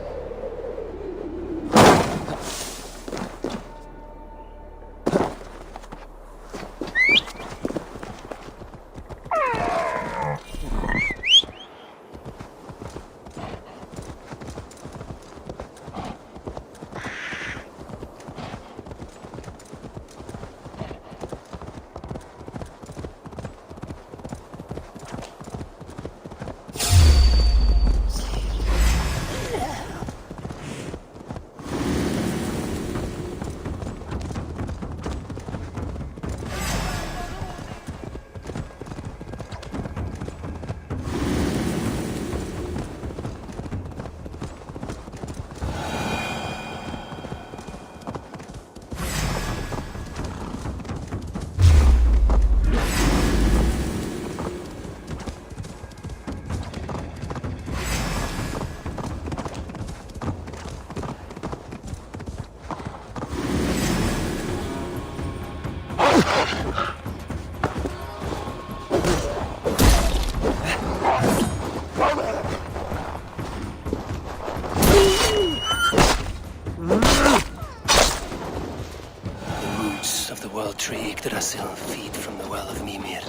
Yggdrasil feed from the well of Mimir.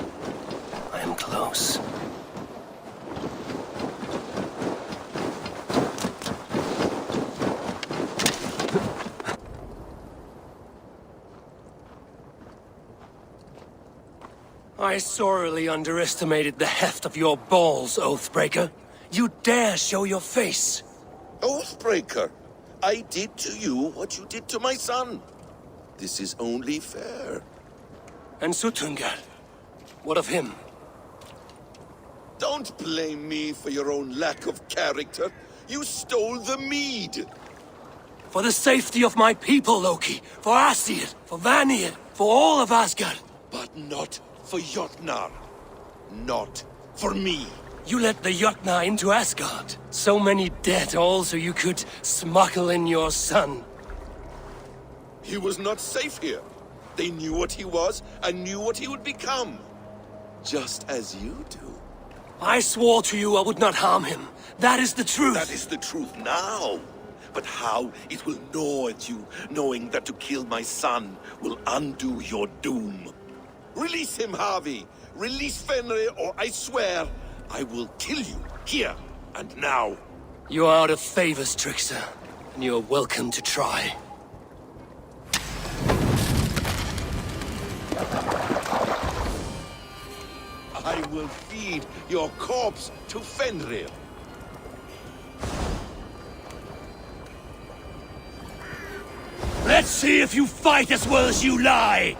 I am close. I sorely underestimated the heft of your balls, Oathbreaker. You dare show your face! Oathbreaker, I did to you what you did to my son. This is only fair. And Suttungr? What of him? Don't blame me for your own lack of character. You stole the mead. For the safety of my people, Loki. For Asir, for Vanir, for all of Asgard. But not for Jotnar. Not for me. You let the Jotnar into Asgard. So many dead, all so you could smuggle in your son. He was not safe here. They knew what he was, and knew what he would become. Just as you do. I swore to you I would not harm him. That is the truth. That is the truth now. But how it will gnaw at you, knowing that to kill my son will undo your doom. Release him, Harvey. Release Fenrir, or I swear, I will kill you, here and now. You are out of favors, trickster. And you are welcome to try. I will feed your corpse to Fenrir. Let's see if you fight as well as you lie!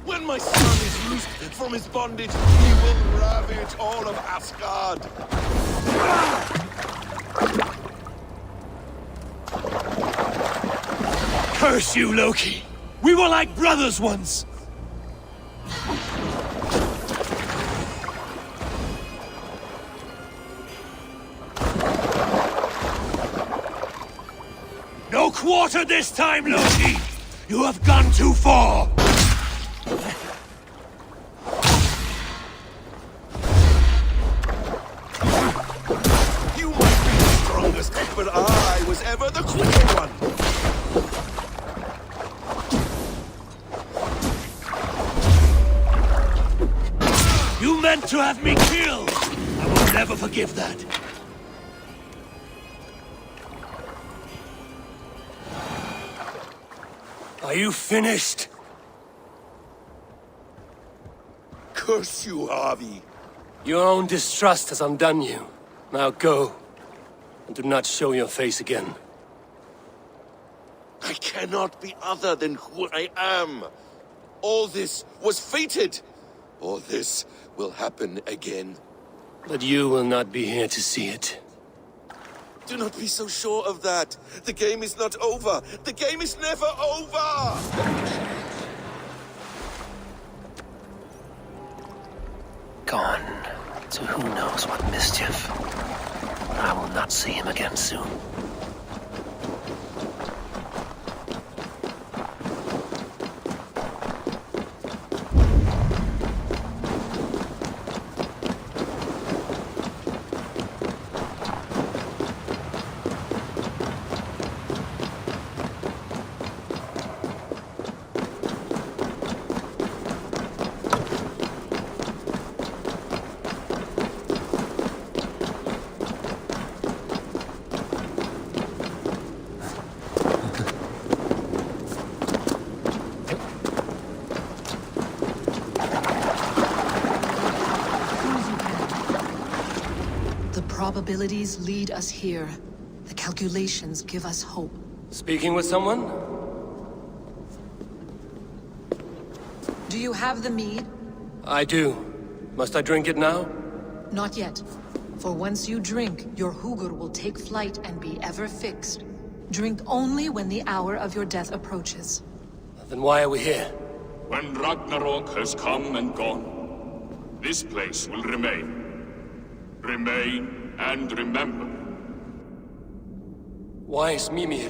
When my son is loosed from his bondage, he will ravage all of Asgard. Curse you, Loki! We were like brothers once! No quarter this time, Loki! You have gone too far! You might be the strongest, but I was ever the quicker one! You meant to have me killed! I will never forgive that. Are you finished? Curse you, Harvey. Your own distrust has undone you. Now go, and do not show your face again. I cannot be other than who I am. All this was fated. All this will happen again. But you will not be here to see it. Do not be so sure of that. The game is not over. The game is never over! Gone to who knows what mischief. I will not see him again soon. probabilities lead us here. The calculations give us hope. Speaking with someone? Do you have the mead? I do. Must I drink it now? Not yet. For once you drink, your hugr will take flight and be ever fixed. Drink only when the hour of your death approaches. Then why are we here? When Ragnarok has come and gone, this place will remain. Remain and remember. Wise Mimir,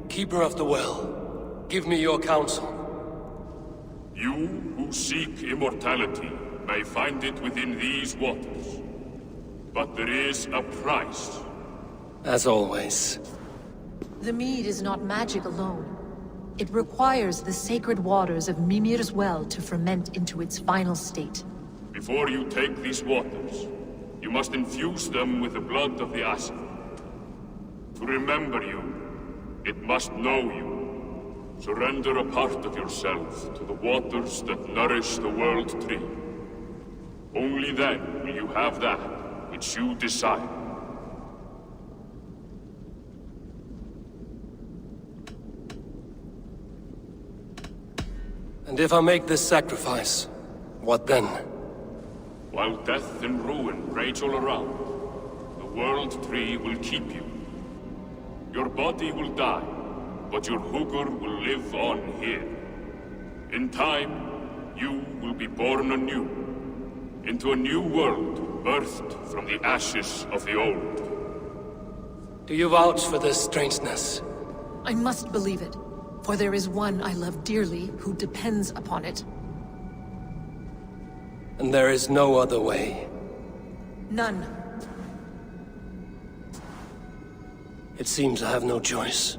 keeper of the well, give me your counsel. You who seek immortality may find it within these waters. But there is a price. As always. The mead is not magic alone. It requires the sacred waters of Mimir's well to ferment into its final state. Before you take these waters, you must infuse them with the blood of the Asgard. To remember you, it must know you. Surrender a part of yourself to the waters that nourish the World Tree. Only then will you have that which you desire. And if I make this sacrifice, what then? While death and ruin rage all around, the World Tree will keep you. Your body will die, but your hugr will live on here. In time, you will be born anew, into a new world birthed from the ashes of the old. Do you vouch for this strangeness? I must believe it, for there is one I love dearly who depends upon it. And there is no other way. None. It seems I have no choice.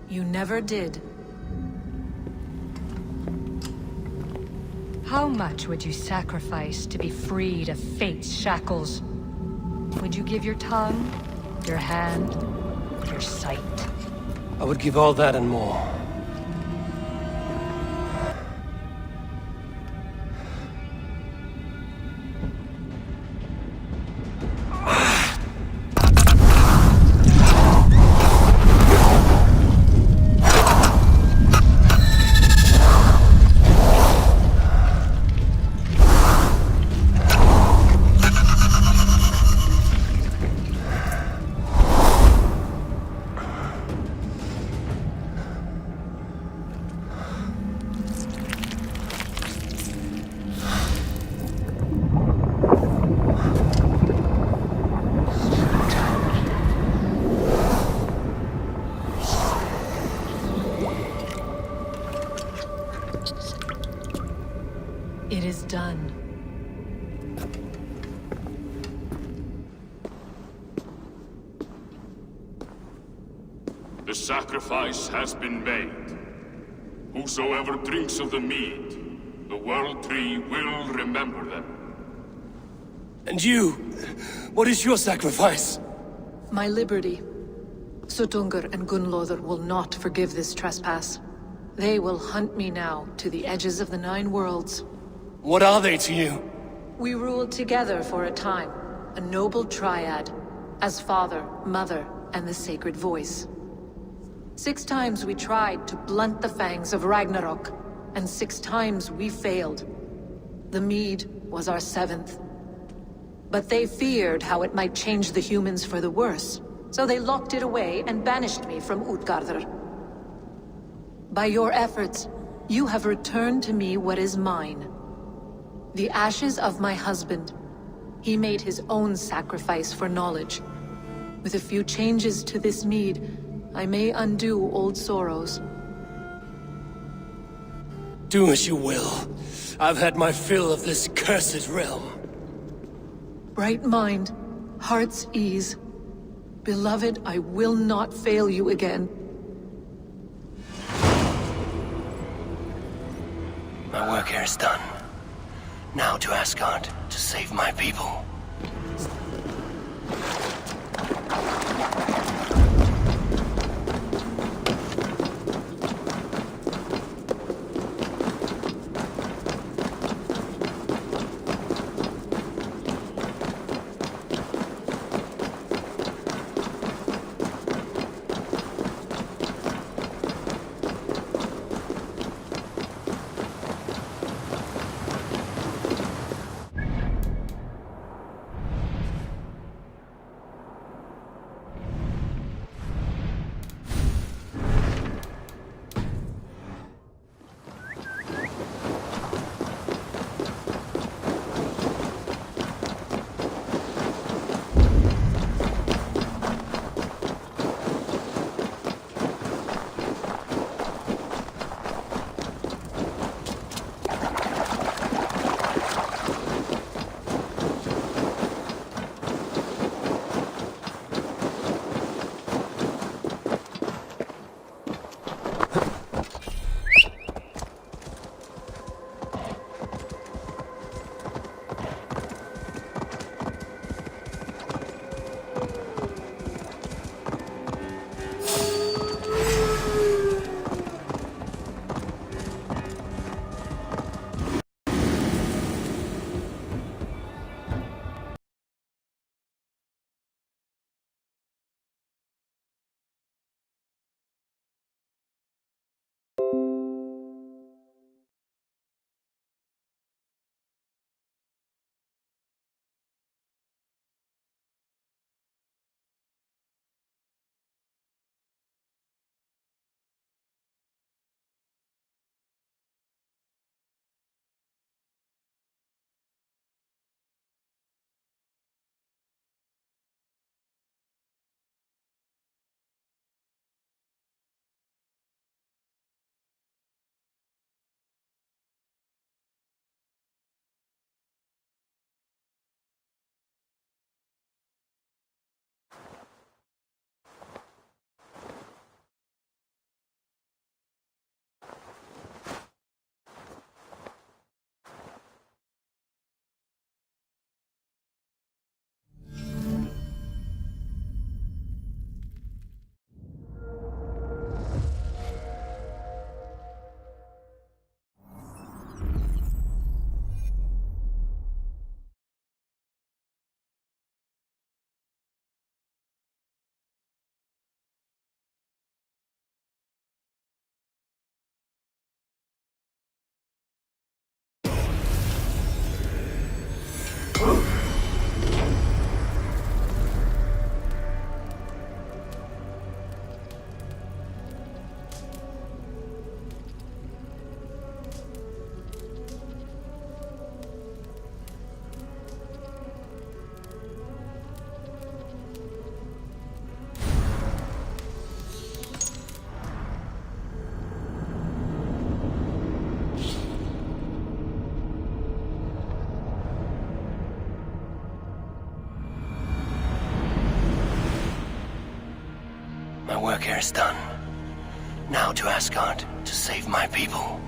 You never did. How much would you sacrifice to be freed of fate's shackles? Would you give your tongue, your hand, your sight? I would give all that and more. It is done. The sacrifice has been made. Whosoever drinks of the mead, the World Tree will remember them. And you? What is your sacrifice? My liberty. Suttungr and Gunnlóðr will not forgive this trespass. They will hunt me now to the edges of the 9 worlds. What are they to you? We ruled together for a time, a noble triad, as father, mother, and the sacred voice. 6 times we tried to blunt the fangs of Ragnarok, and 6 times we failed. The mead was our 7th. But they feared how it might change the humans for the worse, so they locked it away and banished me from Utgardr. By your efforts, you have returned to me what is mine. The ashes of my husband. He made his own sacrifice for knowledge. With a few changes to this mead, I may undo old sorrows. Do as you will. I've had my fill of this cursed realm. Bright mind, heart's ease. Beloved, I will not fail you again. My work here is done. Now to Asgard, to save my people. aftercare is done. Now to Asgard to save my people.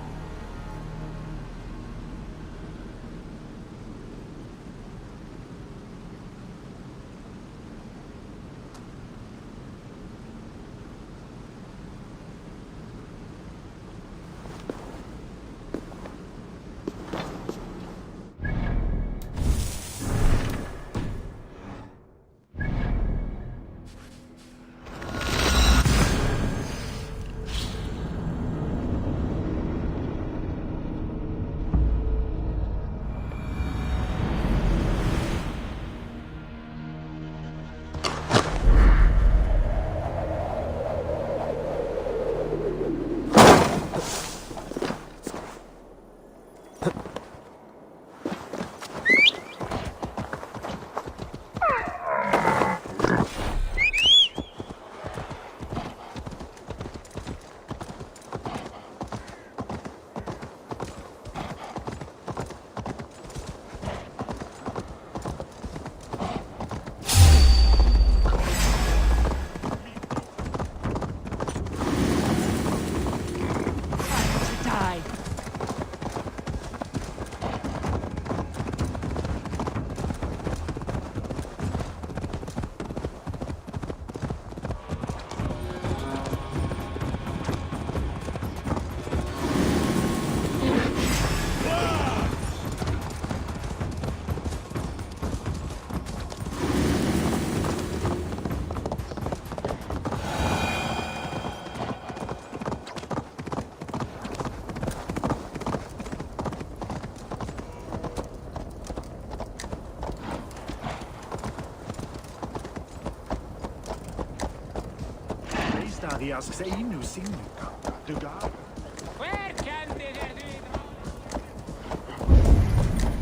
Where can they do?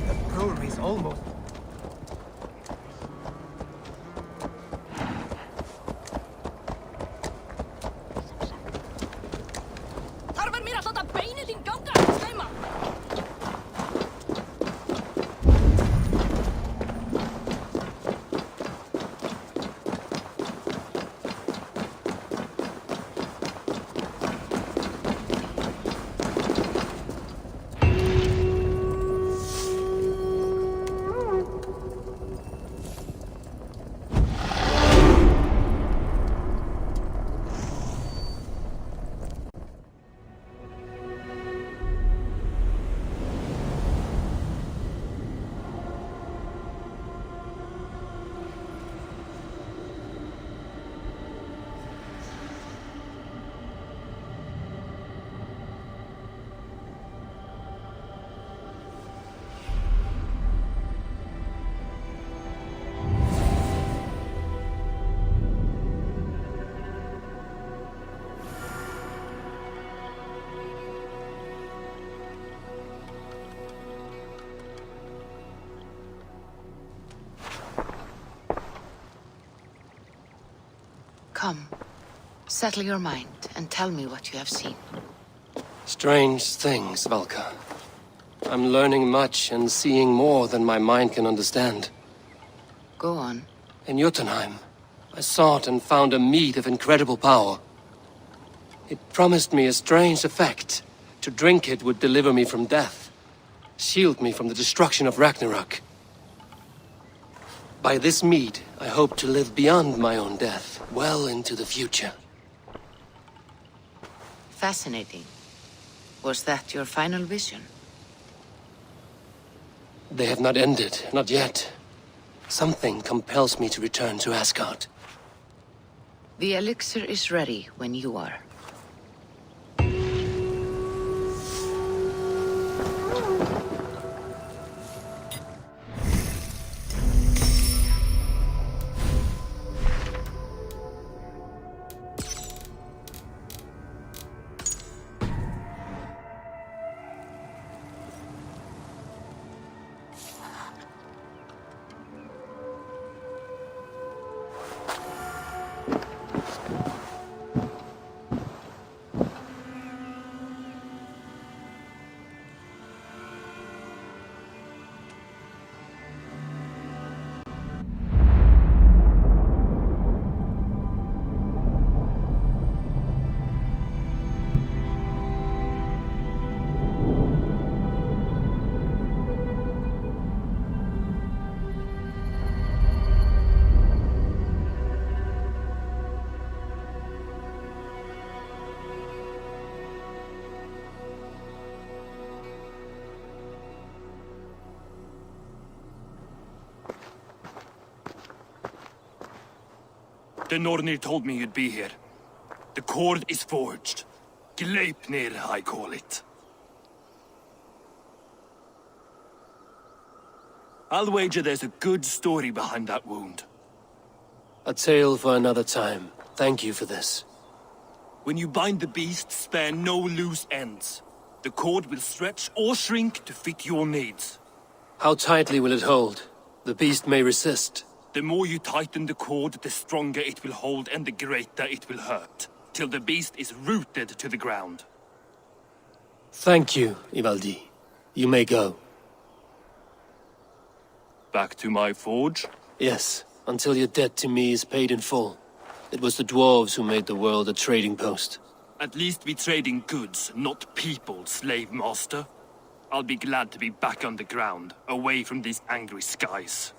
The brewery's almost... Tarvin minä tota peinetin kankaa, Sema! Come, settle your mind and tell me what you have seen. Strange things, Valka. I'm learning much and seeing more than my mind can understand. Go on. In Jotunheim, I sought and found a mead of incredible power. It promised me a strange effect. To drink it would deliver me from death, shield me from the destruction of Ragnarok. By this mead, I hope to live beyond my own death, well into the future. Fascinating. Was that your final vision? They have not ended, not yet. Something compels me to return to Asgard. The elixir is ready when you are. The Nornir told me you'd be here. The cord is forged. Gleipnir, I call it. I'll wager there's a good story behind that wound. A tale for another time. Thank you for this. When you bind the beast, spare no loose ends. The cord will stretch or shrink to fit your needs. How tightly will it hold? The beast may resist. The more you tighten the cord, the stronger it will hold and the greater it will hurt, till the beast is rooted to the ground. Thank you, Ivaldi. You may go. Back to my forge? Yes, until your debt to me is paid in full. It was the dwarves who made the world a trading post. At least we trade in goods, not people, slave master. I'll be glad to be back on the ground, away from these angry skies.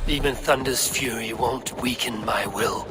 Even Thunder's fury won't weaken my will.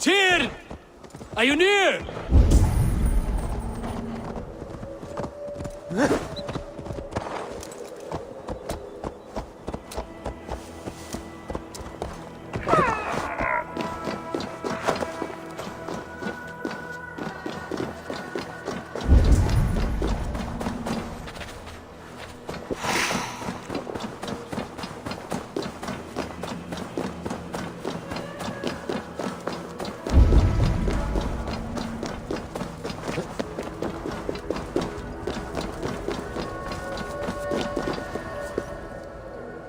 Tyr! Are you near?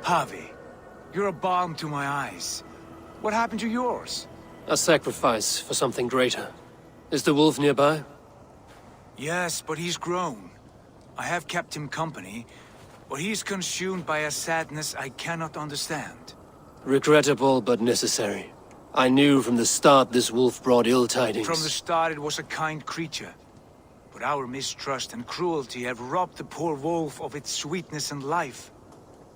Harvey, you're a balm to my eyes. What happened to yours? A sacrifice for something greater. Is the wolf nearby? Yes, but he's grown. I have kept him company, but he's consumed by a sadness I cannot understand. Regrettable, but necessary. I knew from the start this wolf brought ill tidings. From the start it was a kind creature. But our mistrust and cruelty have robbed the poor wolf of its sweetness and life.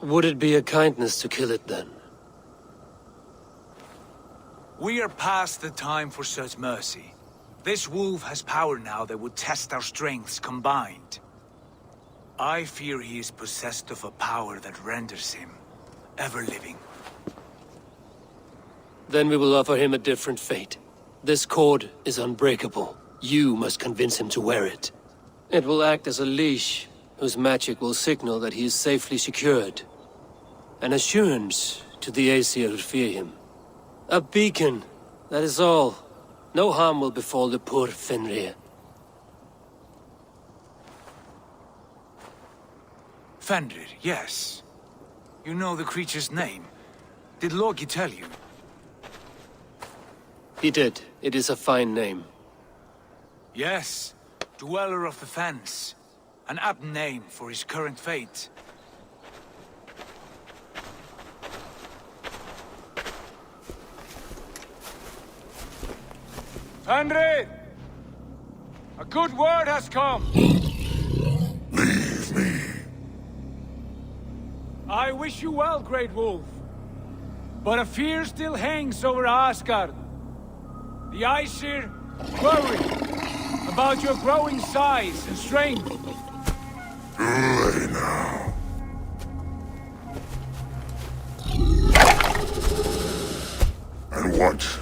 Would it be a kindness to kill it, then? We are past the time for such mercy. This wolf has power now that would test our strengths combined. I fear he is possessed of a power that renders him ever-living. Then we will offer him a different fate. This cord is unbreakable. You must convince him to wear it. It will act as a leash, whose magic will signal that he is safely secured. An assurance to the Aesir who fear him. A beacon, that is all. No harm will befall the poor Fenrir. Fenrir, yes. You know the creature's name. Did Loki tell you? He did. It is a fine name. Yes. Dweller of the Fens. An apt name for his current fate. Fenrir! A good word has come! Leave me. I wish you well, Great Wolf. But a fear still hangs over Asgard. The Aesir worry about your growing size and strength. Do they now? And what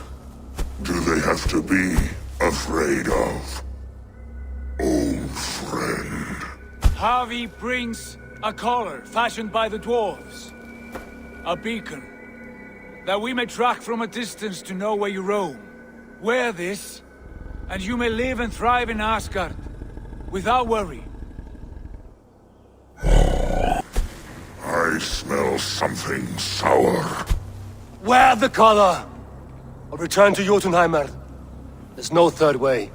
do they have to be afraid of? Old friend. Havi brings a collar fashioned by the dwarves. A beacon. That we may track from a distance to know where you roam. Wear this, and you may live and thrive in Asgard. Without worry. I smell something sour. Wear the collar! Or return to Jotunheimer. There's no third way.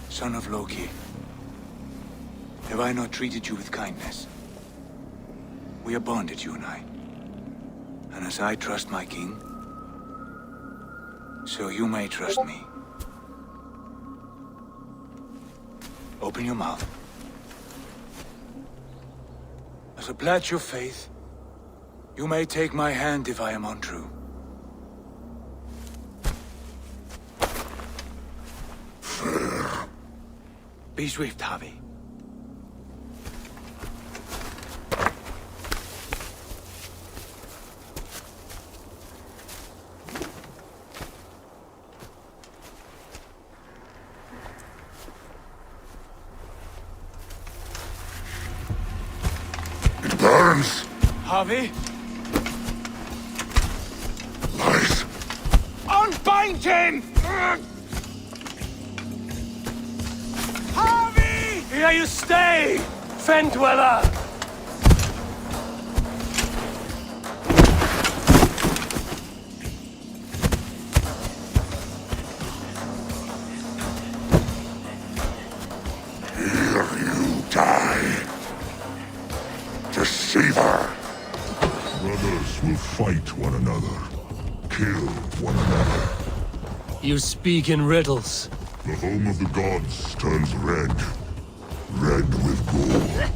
Son of Loki. Have I not treated you with kindness? We are bonded, you and I. And as I trust my king, so you may trust me. Open your mouth. As a pledge of faith, you may take my hand if I am untrue. Fair. Be swift, Havi. It burns. Havi? Lies. Unbind him! Havi! Here you stay, Fen Dweller! Here you die. Deceiver. Brothers will fight one another. Kill one another. You speak in riddles. The home of the gods turns red. Red with gore.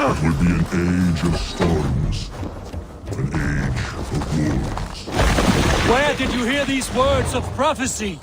It will be an age of storms. An age of wolves. Where did you hear these words of prophecy?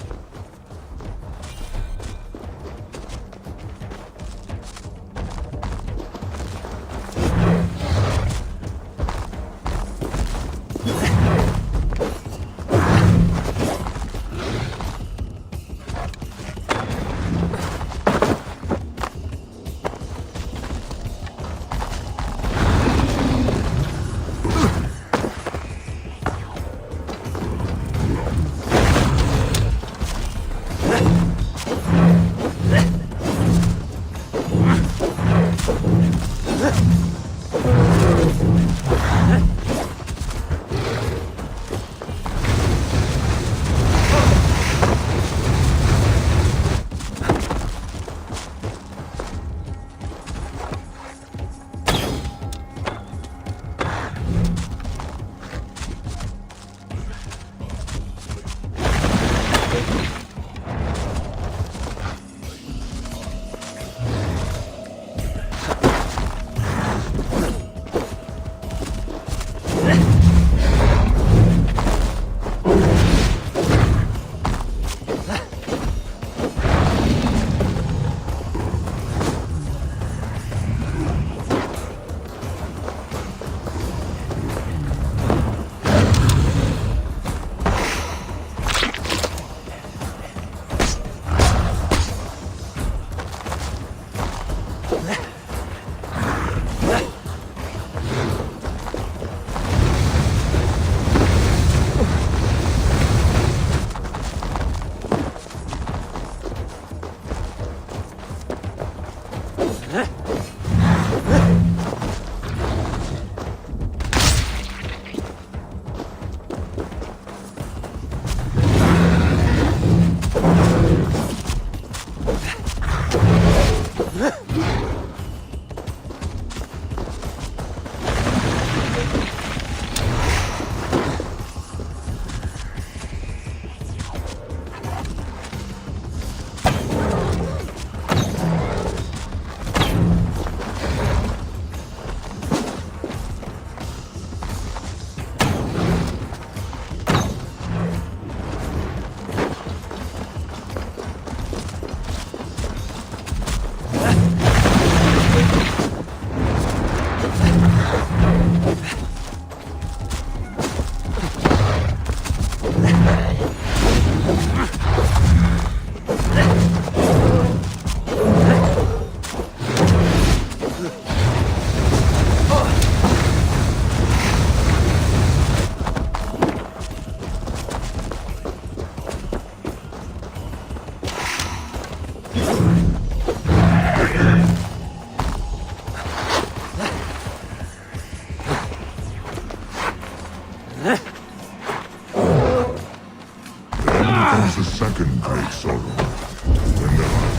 The second great sorrow, when there are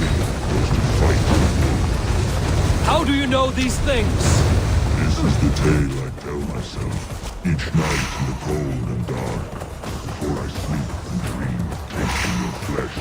was to fight. How do you know these things? This is the tale I tell myself, each night in the cold and dark, before I sleep and dream of tasting your flesh.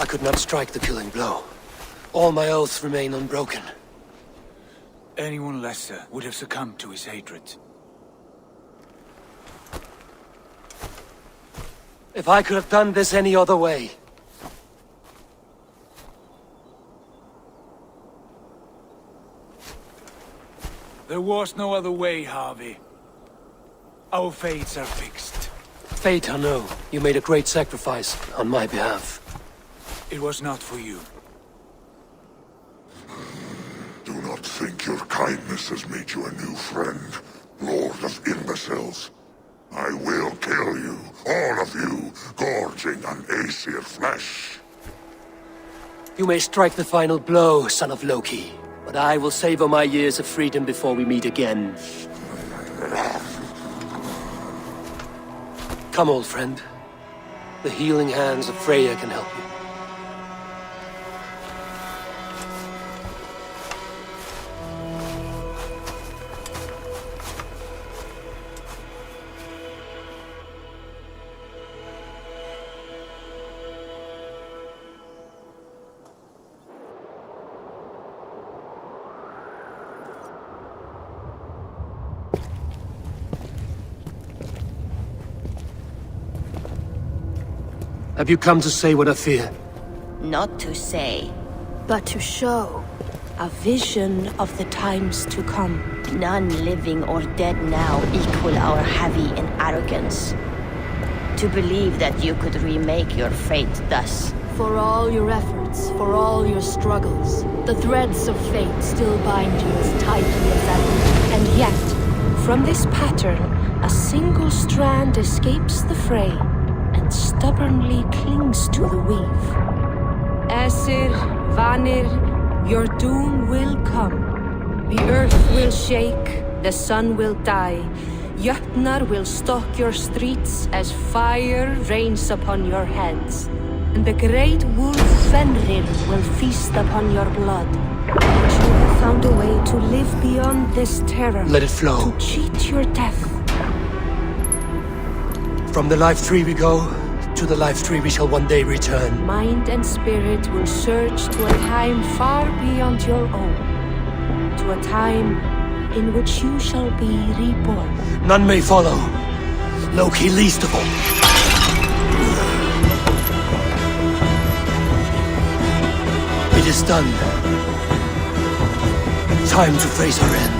I could not strike the killing blow. All my oaths remain unbroken. Anyone lesser would have succumbed to his hatred. If I could have done this any other way. There was no other way, Harvey. Our fates are fixed. Fate, I know. You made a great sacrifice on my behalf. It was not for you. Do not think your kindness has made you a new friend, Lord of Imbeciles. I will kill you, all of you, gorging on Aesir flesh. You may strike the final blow, son of Loki, but I will savor my years of freedom before we meet again. Come, old friend. The healing hands of Freya can help you. Have you come to say what I fear? Not to say. But to show a vision of the times to come. None living or dead now equal our heavy in arrogance. To believe that you could remake your fate thus. For all your efforts, for all your struggles, the threads of fate still bind you as tightly as ever. And yet, from this pattern, a single strand escapes the fray and stubbornly clings to the weave. Aesir, Vanir, your doom will come. The earth will shake, the sun will die. Jötnar will stalk your streets as fire rains upon your heads. And the great wolf Fenrir will feast upon your blood. But you have found a way to live beyond this terror. Let it flow. To cheat your death. From the life tree we go, to the life tree we shall one day return. Mind and spirit will surge to a time far beyond your own. To a time in which you shall be reborn. None may follow. Loki least of all. It is done. Time to face our end.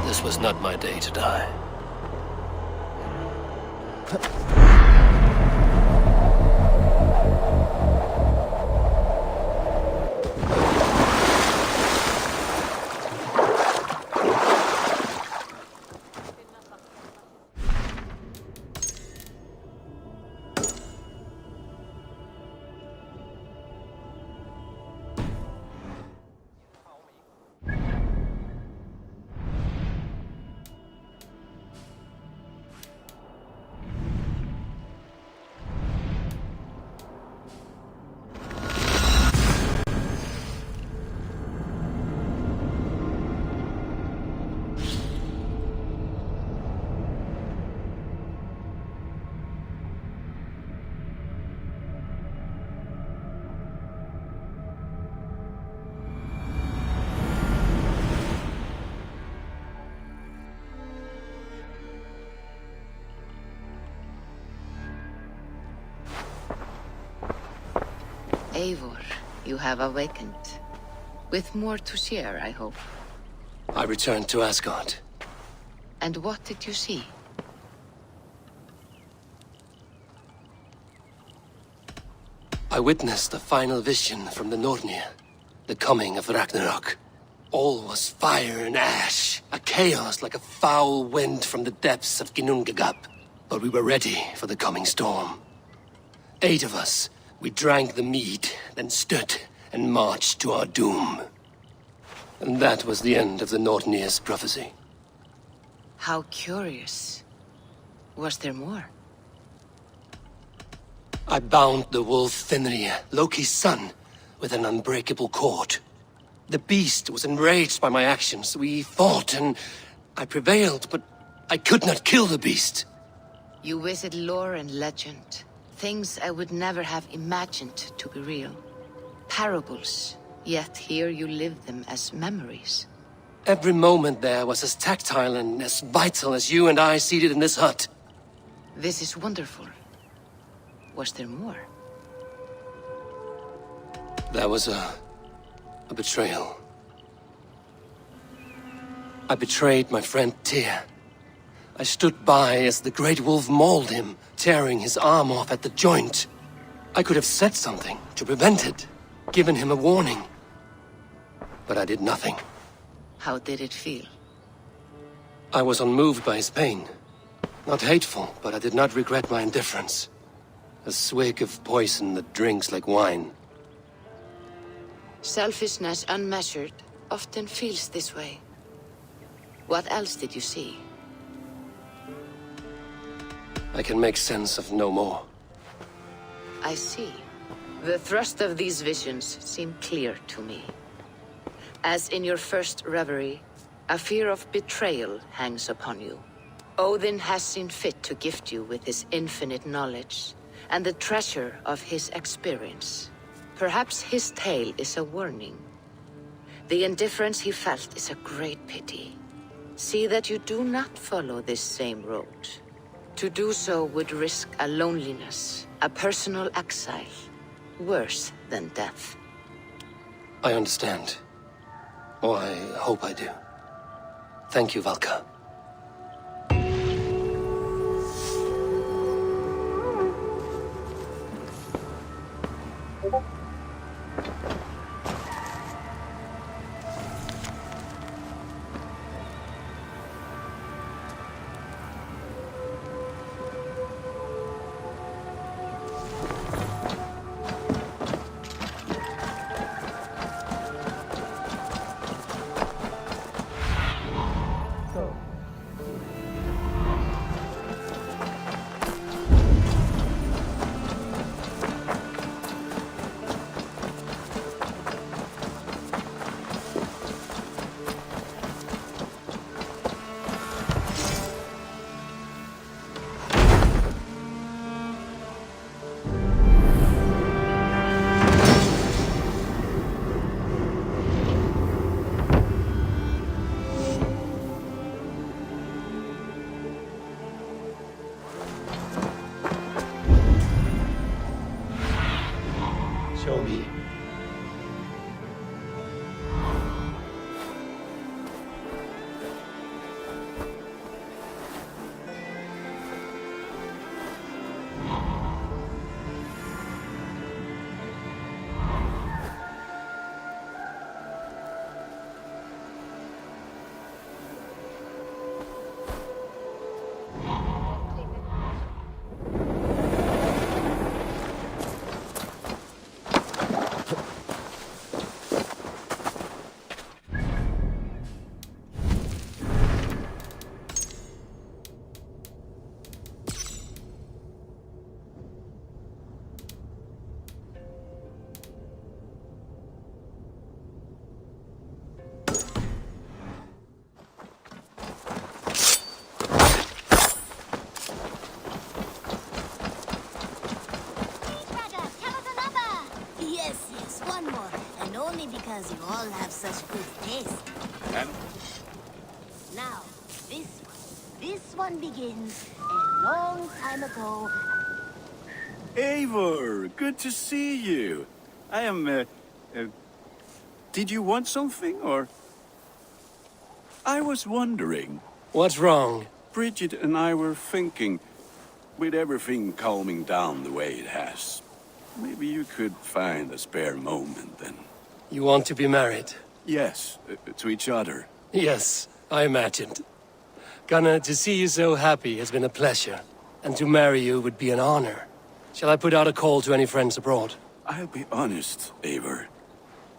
This was not my day to die. Eivor, you have awakened. With more to share, I hope. I returned to Asgard. And what did you see? I witnessed the final vision from the Nornir. The coming of Ragnarok. All was fire and ash. A chaos like a foul wind from the depths of Ginnungagap. But we were ready for the coming storm. 8 of us. We drank the mead, then stood and marched to our doom. And that was the end of the Nornir's prophecy. How curious. Was there more? I bound the wolf Fenrir, Loki's son, with an unbreakable cord. The beast was enraged by my actions. We fought and I prevailed, but I could not kill the beast. You visit lore and legend. Things I would never have imagined to be real. Parables, yet here you live them as memories. Every moment there was as tactile and as vital as you and I seated in this hut. This is wonderful. Was there more? There was a betrayal. I betrayed my friend Tyr. I stood by as the great wolf mauled him, tearing his arm off at the joint. I could have said something to prevent it, given him a warning. But I did nothing. How did it feel? I was unmoved by his pain. Not hateful, but I did not regret my indifference. A swig of poison that drinks like wine. Selfishness unmeasured often feels this way. What else did you see? I can make sense of no more. I see. The thrust of these visions seem clear to me. As in your first reverie, a fear of betrayal hangs upon you. Odin has seen fit to gift you with his infinite knowledge, and the treasure of his experience. Perhaps his tale is a warning. The indifference he felt is a great pity. See that you do not follow this same road. To do so would risk a loneliness, a personal exile, worse than death. I understand. Or I hope I do. Thank you, Valka. Show me. Because you all have such good taste. And? Now, this one begins a long time ago. Eivor, good to see you. I am, did you want something, or? I was wondering. What's wrong? Bridget and I were thinking, with everything calming down the way it has, maybe you could find a spare moment and... You want to be married? Yes, to each other. Yes, I imagined. Gunnar, to see you so happy has been a pleasure. And to marry you would be an honor. Shall I put out a call to any friends abroad? I'll be honest, Eivor.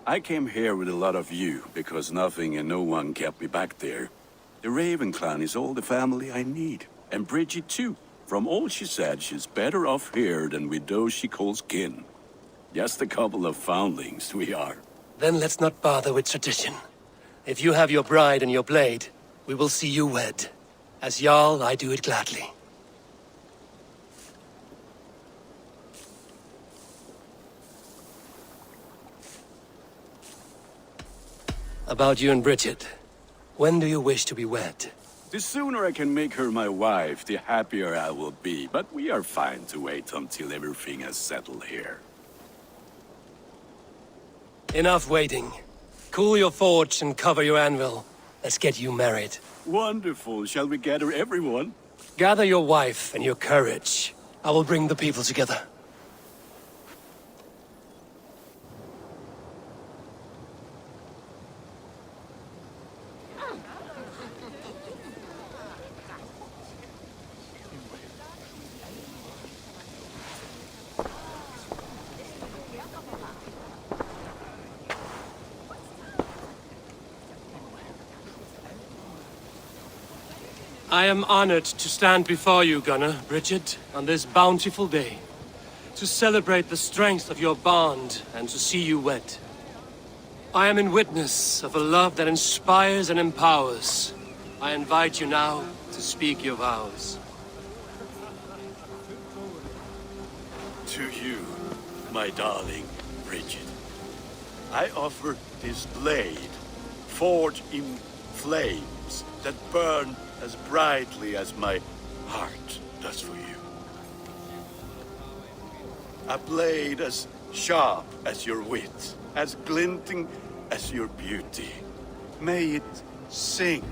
I came here with a lot of you, because nothing and no one kept me back there. The Raven clan is all the family I need. And Bridget too. From all she said, she's better off here than with those she calls kin. Just a couple of foundlings we are. Then let's not bother with tradition. If you have your bride and your blade, we will see you wed. As Jarl, I do it gladly. About you and Bridget. When do you wish to be wed? The sooner I can make her my wife, the happier I will be. But we are fine to wait until everything has settled here. Enough waiting. Cool your forge and cover your anvil. Let's get you married. Wonderful. Shall we gather everyone? Gather your wife and your courage. I will bring the people together. I am honored to stand before you, Gunnar, Bridget, on this bountiful day. To celebrate the strength of your bond and to see you wed. I am in witness of a love that inspires and empowers. I invite you now to speak your vows. To you, my darling Bridget, I offer this blade, forged in flames that burn as brightly as my heart does for you. A blade as sharp as your wit, as glinting as your beauty. May it sing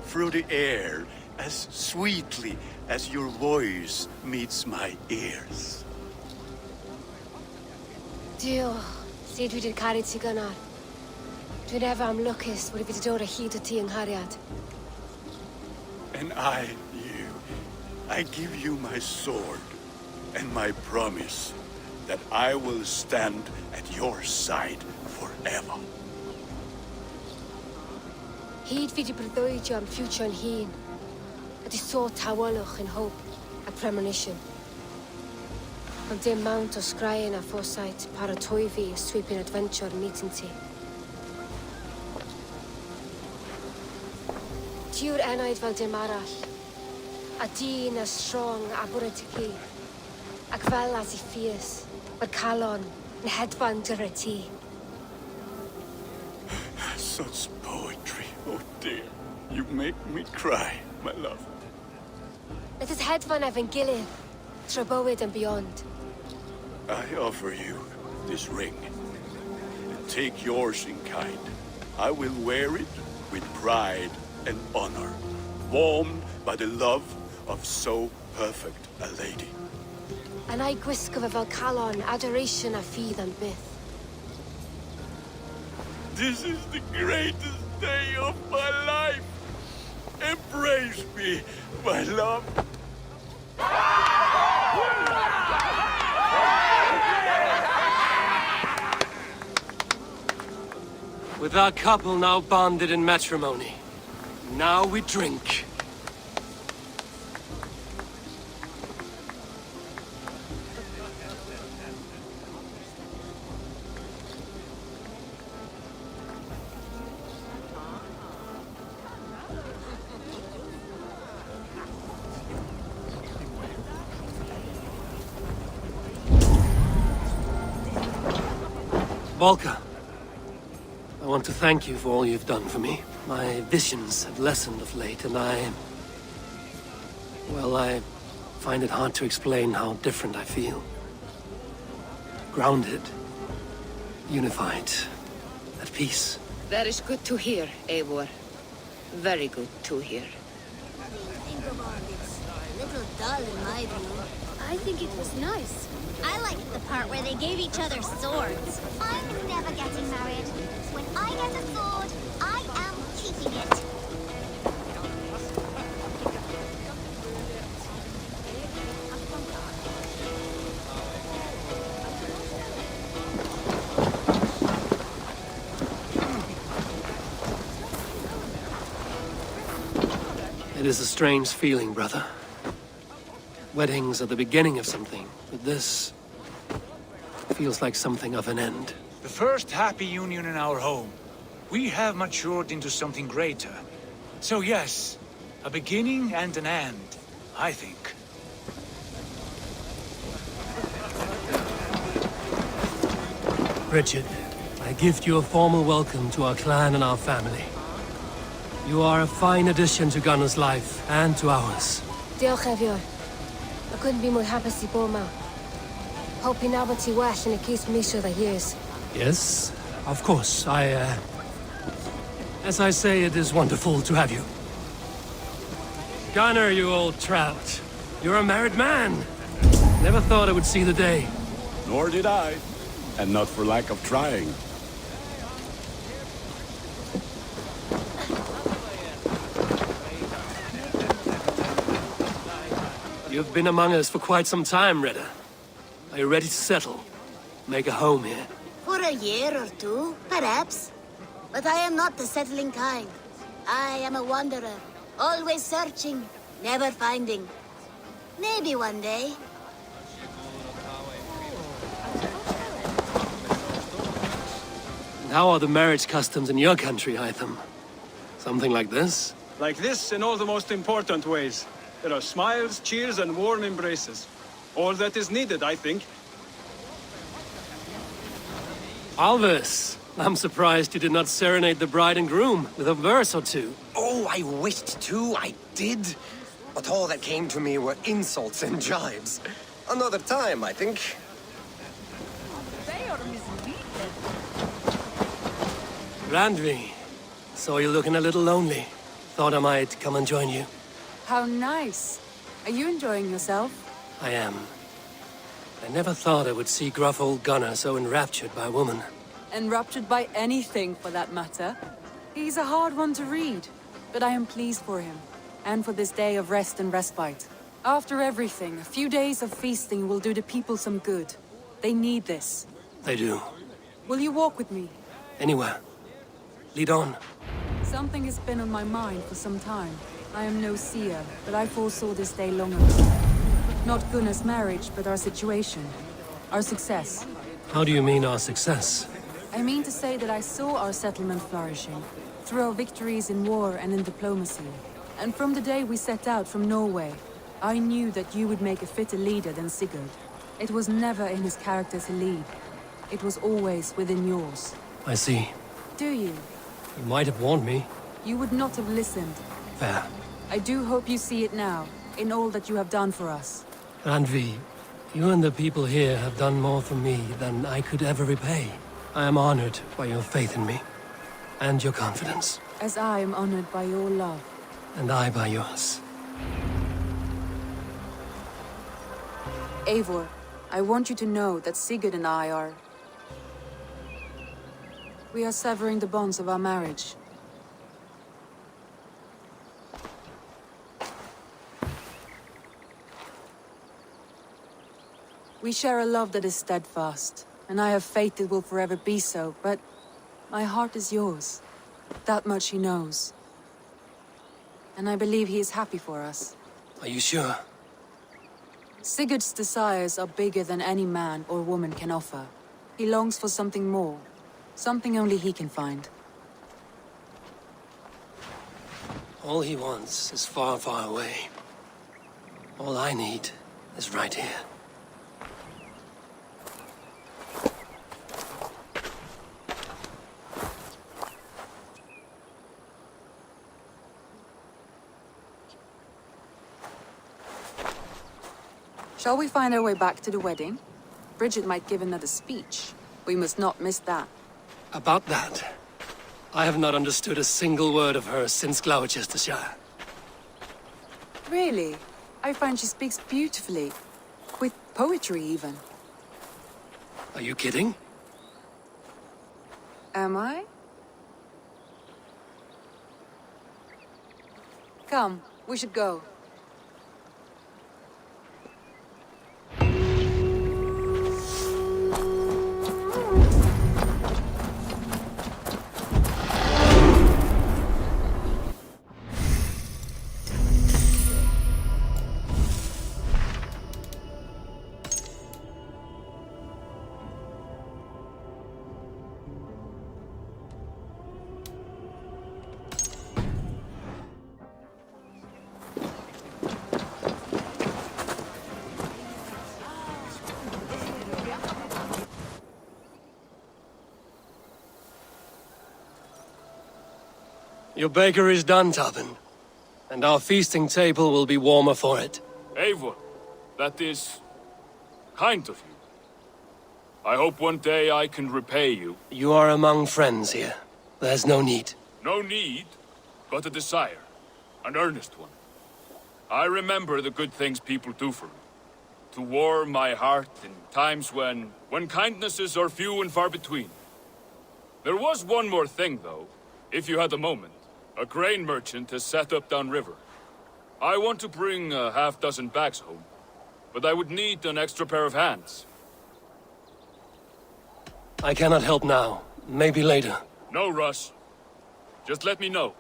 through the air as sweetly as your voice meets my ears. Dio, syd dwi 'di'r caru ti Gunnar. Dwi'n efo am lwcus bod fi 'di dod o hyd o ti yng nghariad. And I give you my sword and my promise that I will stand at your side forever. Hyd fi 'di breuddwydio am ffiwtio'n hun, a di so tawelwch yn hope a premonition. Ond dim mount o sgraen a foresight paratoi fi a sweeping adventure meeting ti. Tiw'r enaid fel dim arall, a dyn as strong a bwrdd ti ci, ac fel as I ffies, mae'r calon yn hedfan dyr y ti. Such poetry, oh dear. You make me cry, my love. Let us hedfan efo'n gilydd, tra bywyd and beyond. I offer you this ring. Take yours in kind. I will wear it with pride and honor, warmed by the love of so perfect a lady. And I gwisgo fe fel calon, adoration a ffydd am byth. This is the greatest day of my life. Embrace me, my love. With our couple now bonded in matrimony, now we drink. Volker, I want to thank you for all you've done for me. My visions have lessened of late, and I find it hard to explain how different I feel. Grounded, unified, at peace. That is good to hear, Eivor. Very good to hear. What do you think of all this? A little dull in my view. I think it was nice. I liked the part where they gave each other swords. I'm never getting married. When I get a sword, I am keeping it. It is a strange feeling, brother. Weddings are the beginning of something, but this feels like something of an end. The first happy union in our home. We have matured into something greater. So yes, a beginning and an end, I think. Richard, I gift you a formal welcome to our clan and our family. You are a fine addition to Gunnar's life and to ours. Diolch Eivor. I couldn't be more happy to go now. Hope you never to wash in a case Misha the years. Yes, of course. As I say, it is wonderful to have you. Gunnar, you old trout. You're a married man. Never thought I would see the day. Nor did I. And not for lack of trying. You've been among us for quite some time, Redda. Are you ready to settle? Make a home here? For a year or two, perhaps. But I am not the settling kind. I am a wanderer, always searching, never finding. Maybe one day. And how are the marriage customs in your country, Hytham? Something like this? Like this in all the most important ways. There are smiles, cheers, and warm embraces. All that is needed, I think. Alvis, I'm surprised you did not serenade the bride and groom with a verse or two. Oh, I wished to, I did. But all that came to me were insults and jibes. Another time, I think. Randvi, saw you looking a little lonely. Thought I might come and join you. How nice. Are you enjoying yourself? I am. I never thought I would see gruff old Gunnar so enraptured by a woman. Enraptured by anything, for that matter. He's a hard one to read, but I am pleased for him, and for this day of rest and respite. After everything, a few days of feasting will do the people some good. They need this. They do. Will you walk with me? Anywhere. Lead on. Something has been on my mind for some time. I am no seer, but I foresaw this day long ago. Not Gunnar's marriage, but our situation. Our success. How do you mean our success? I mean to say that I saw our settlement flourishing, through our victories in war and in diplomacy. And from the day we set out from Norway, I knew that you would make a fitter leader than Sigurd. It was never in his character to lead. It was always within yours. I see. Do you? You might have warned me. You would not have listened. Fair. I do hope you see it now, in all that you have done for us. Randvi, you and the people here have done more for me than I could ever repay. I am honored by your faith in me, and your confidence. As I am honored by your love. And I by yours. Eivor, I want you to know that Sigurd and I are... We are severing the bonds of our marriage. We share a love that is steadfast, and I have faith it will forever be so, but my heart is yours. That much he knows. And I believe he is happy for us. Are you sure? Sigurd's desires are bigger than any man or woman can offer. He longs for something more. Something only he can find. All he wants is far, far away. All I need is right here. Shall we find our way back to the wedding? Bridget might give another speech. We must not miss that. About that, I have not understood a single word of her since Gloucestershire. Really? I find she speaks beautifully. With poetry, even. Are you kidding? Am I? Come, we should go. Your baker is done, Tavin. And our feasting table will be warmer for it. Eivor, that is kind of you. I hope one day I can repay you. You are among friends here. There's no need. No need, but a desire. An earnest one. I remember the good things people do for me. To warm my heart in times when kindnesses are few and far between. There was one more thing, though, if you had a moment. A grain merchant has set up downriver. I want to bring a half-dozen bags home, but I would need an extra pair of hands. I cannot help now. Maybe later. No rush. Just let me know.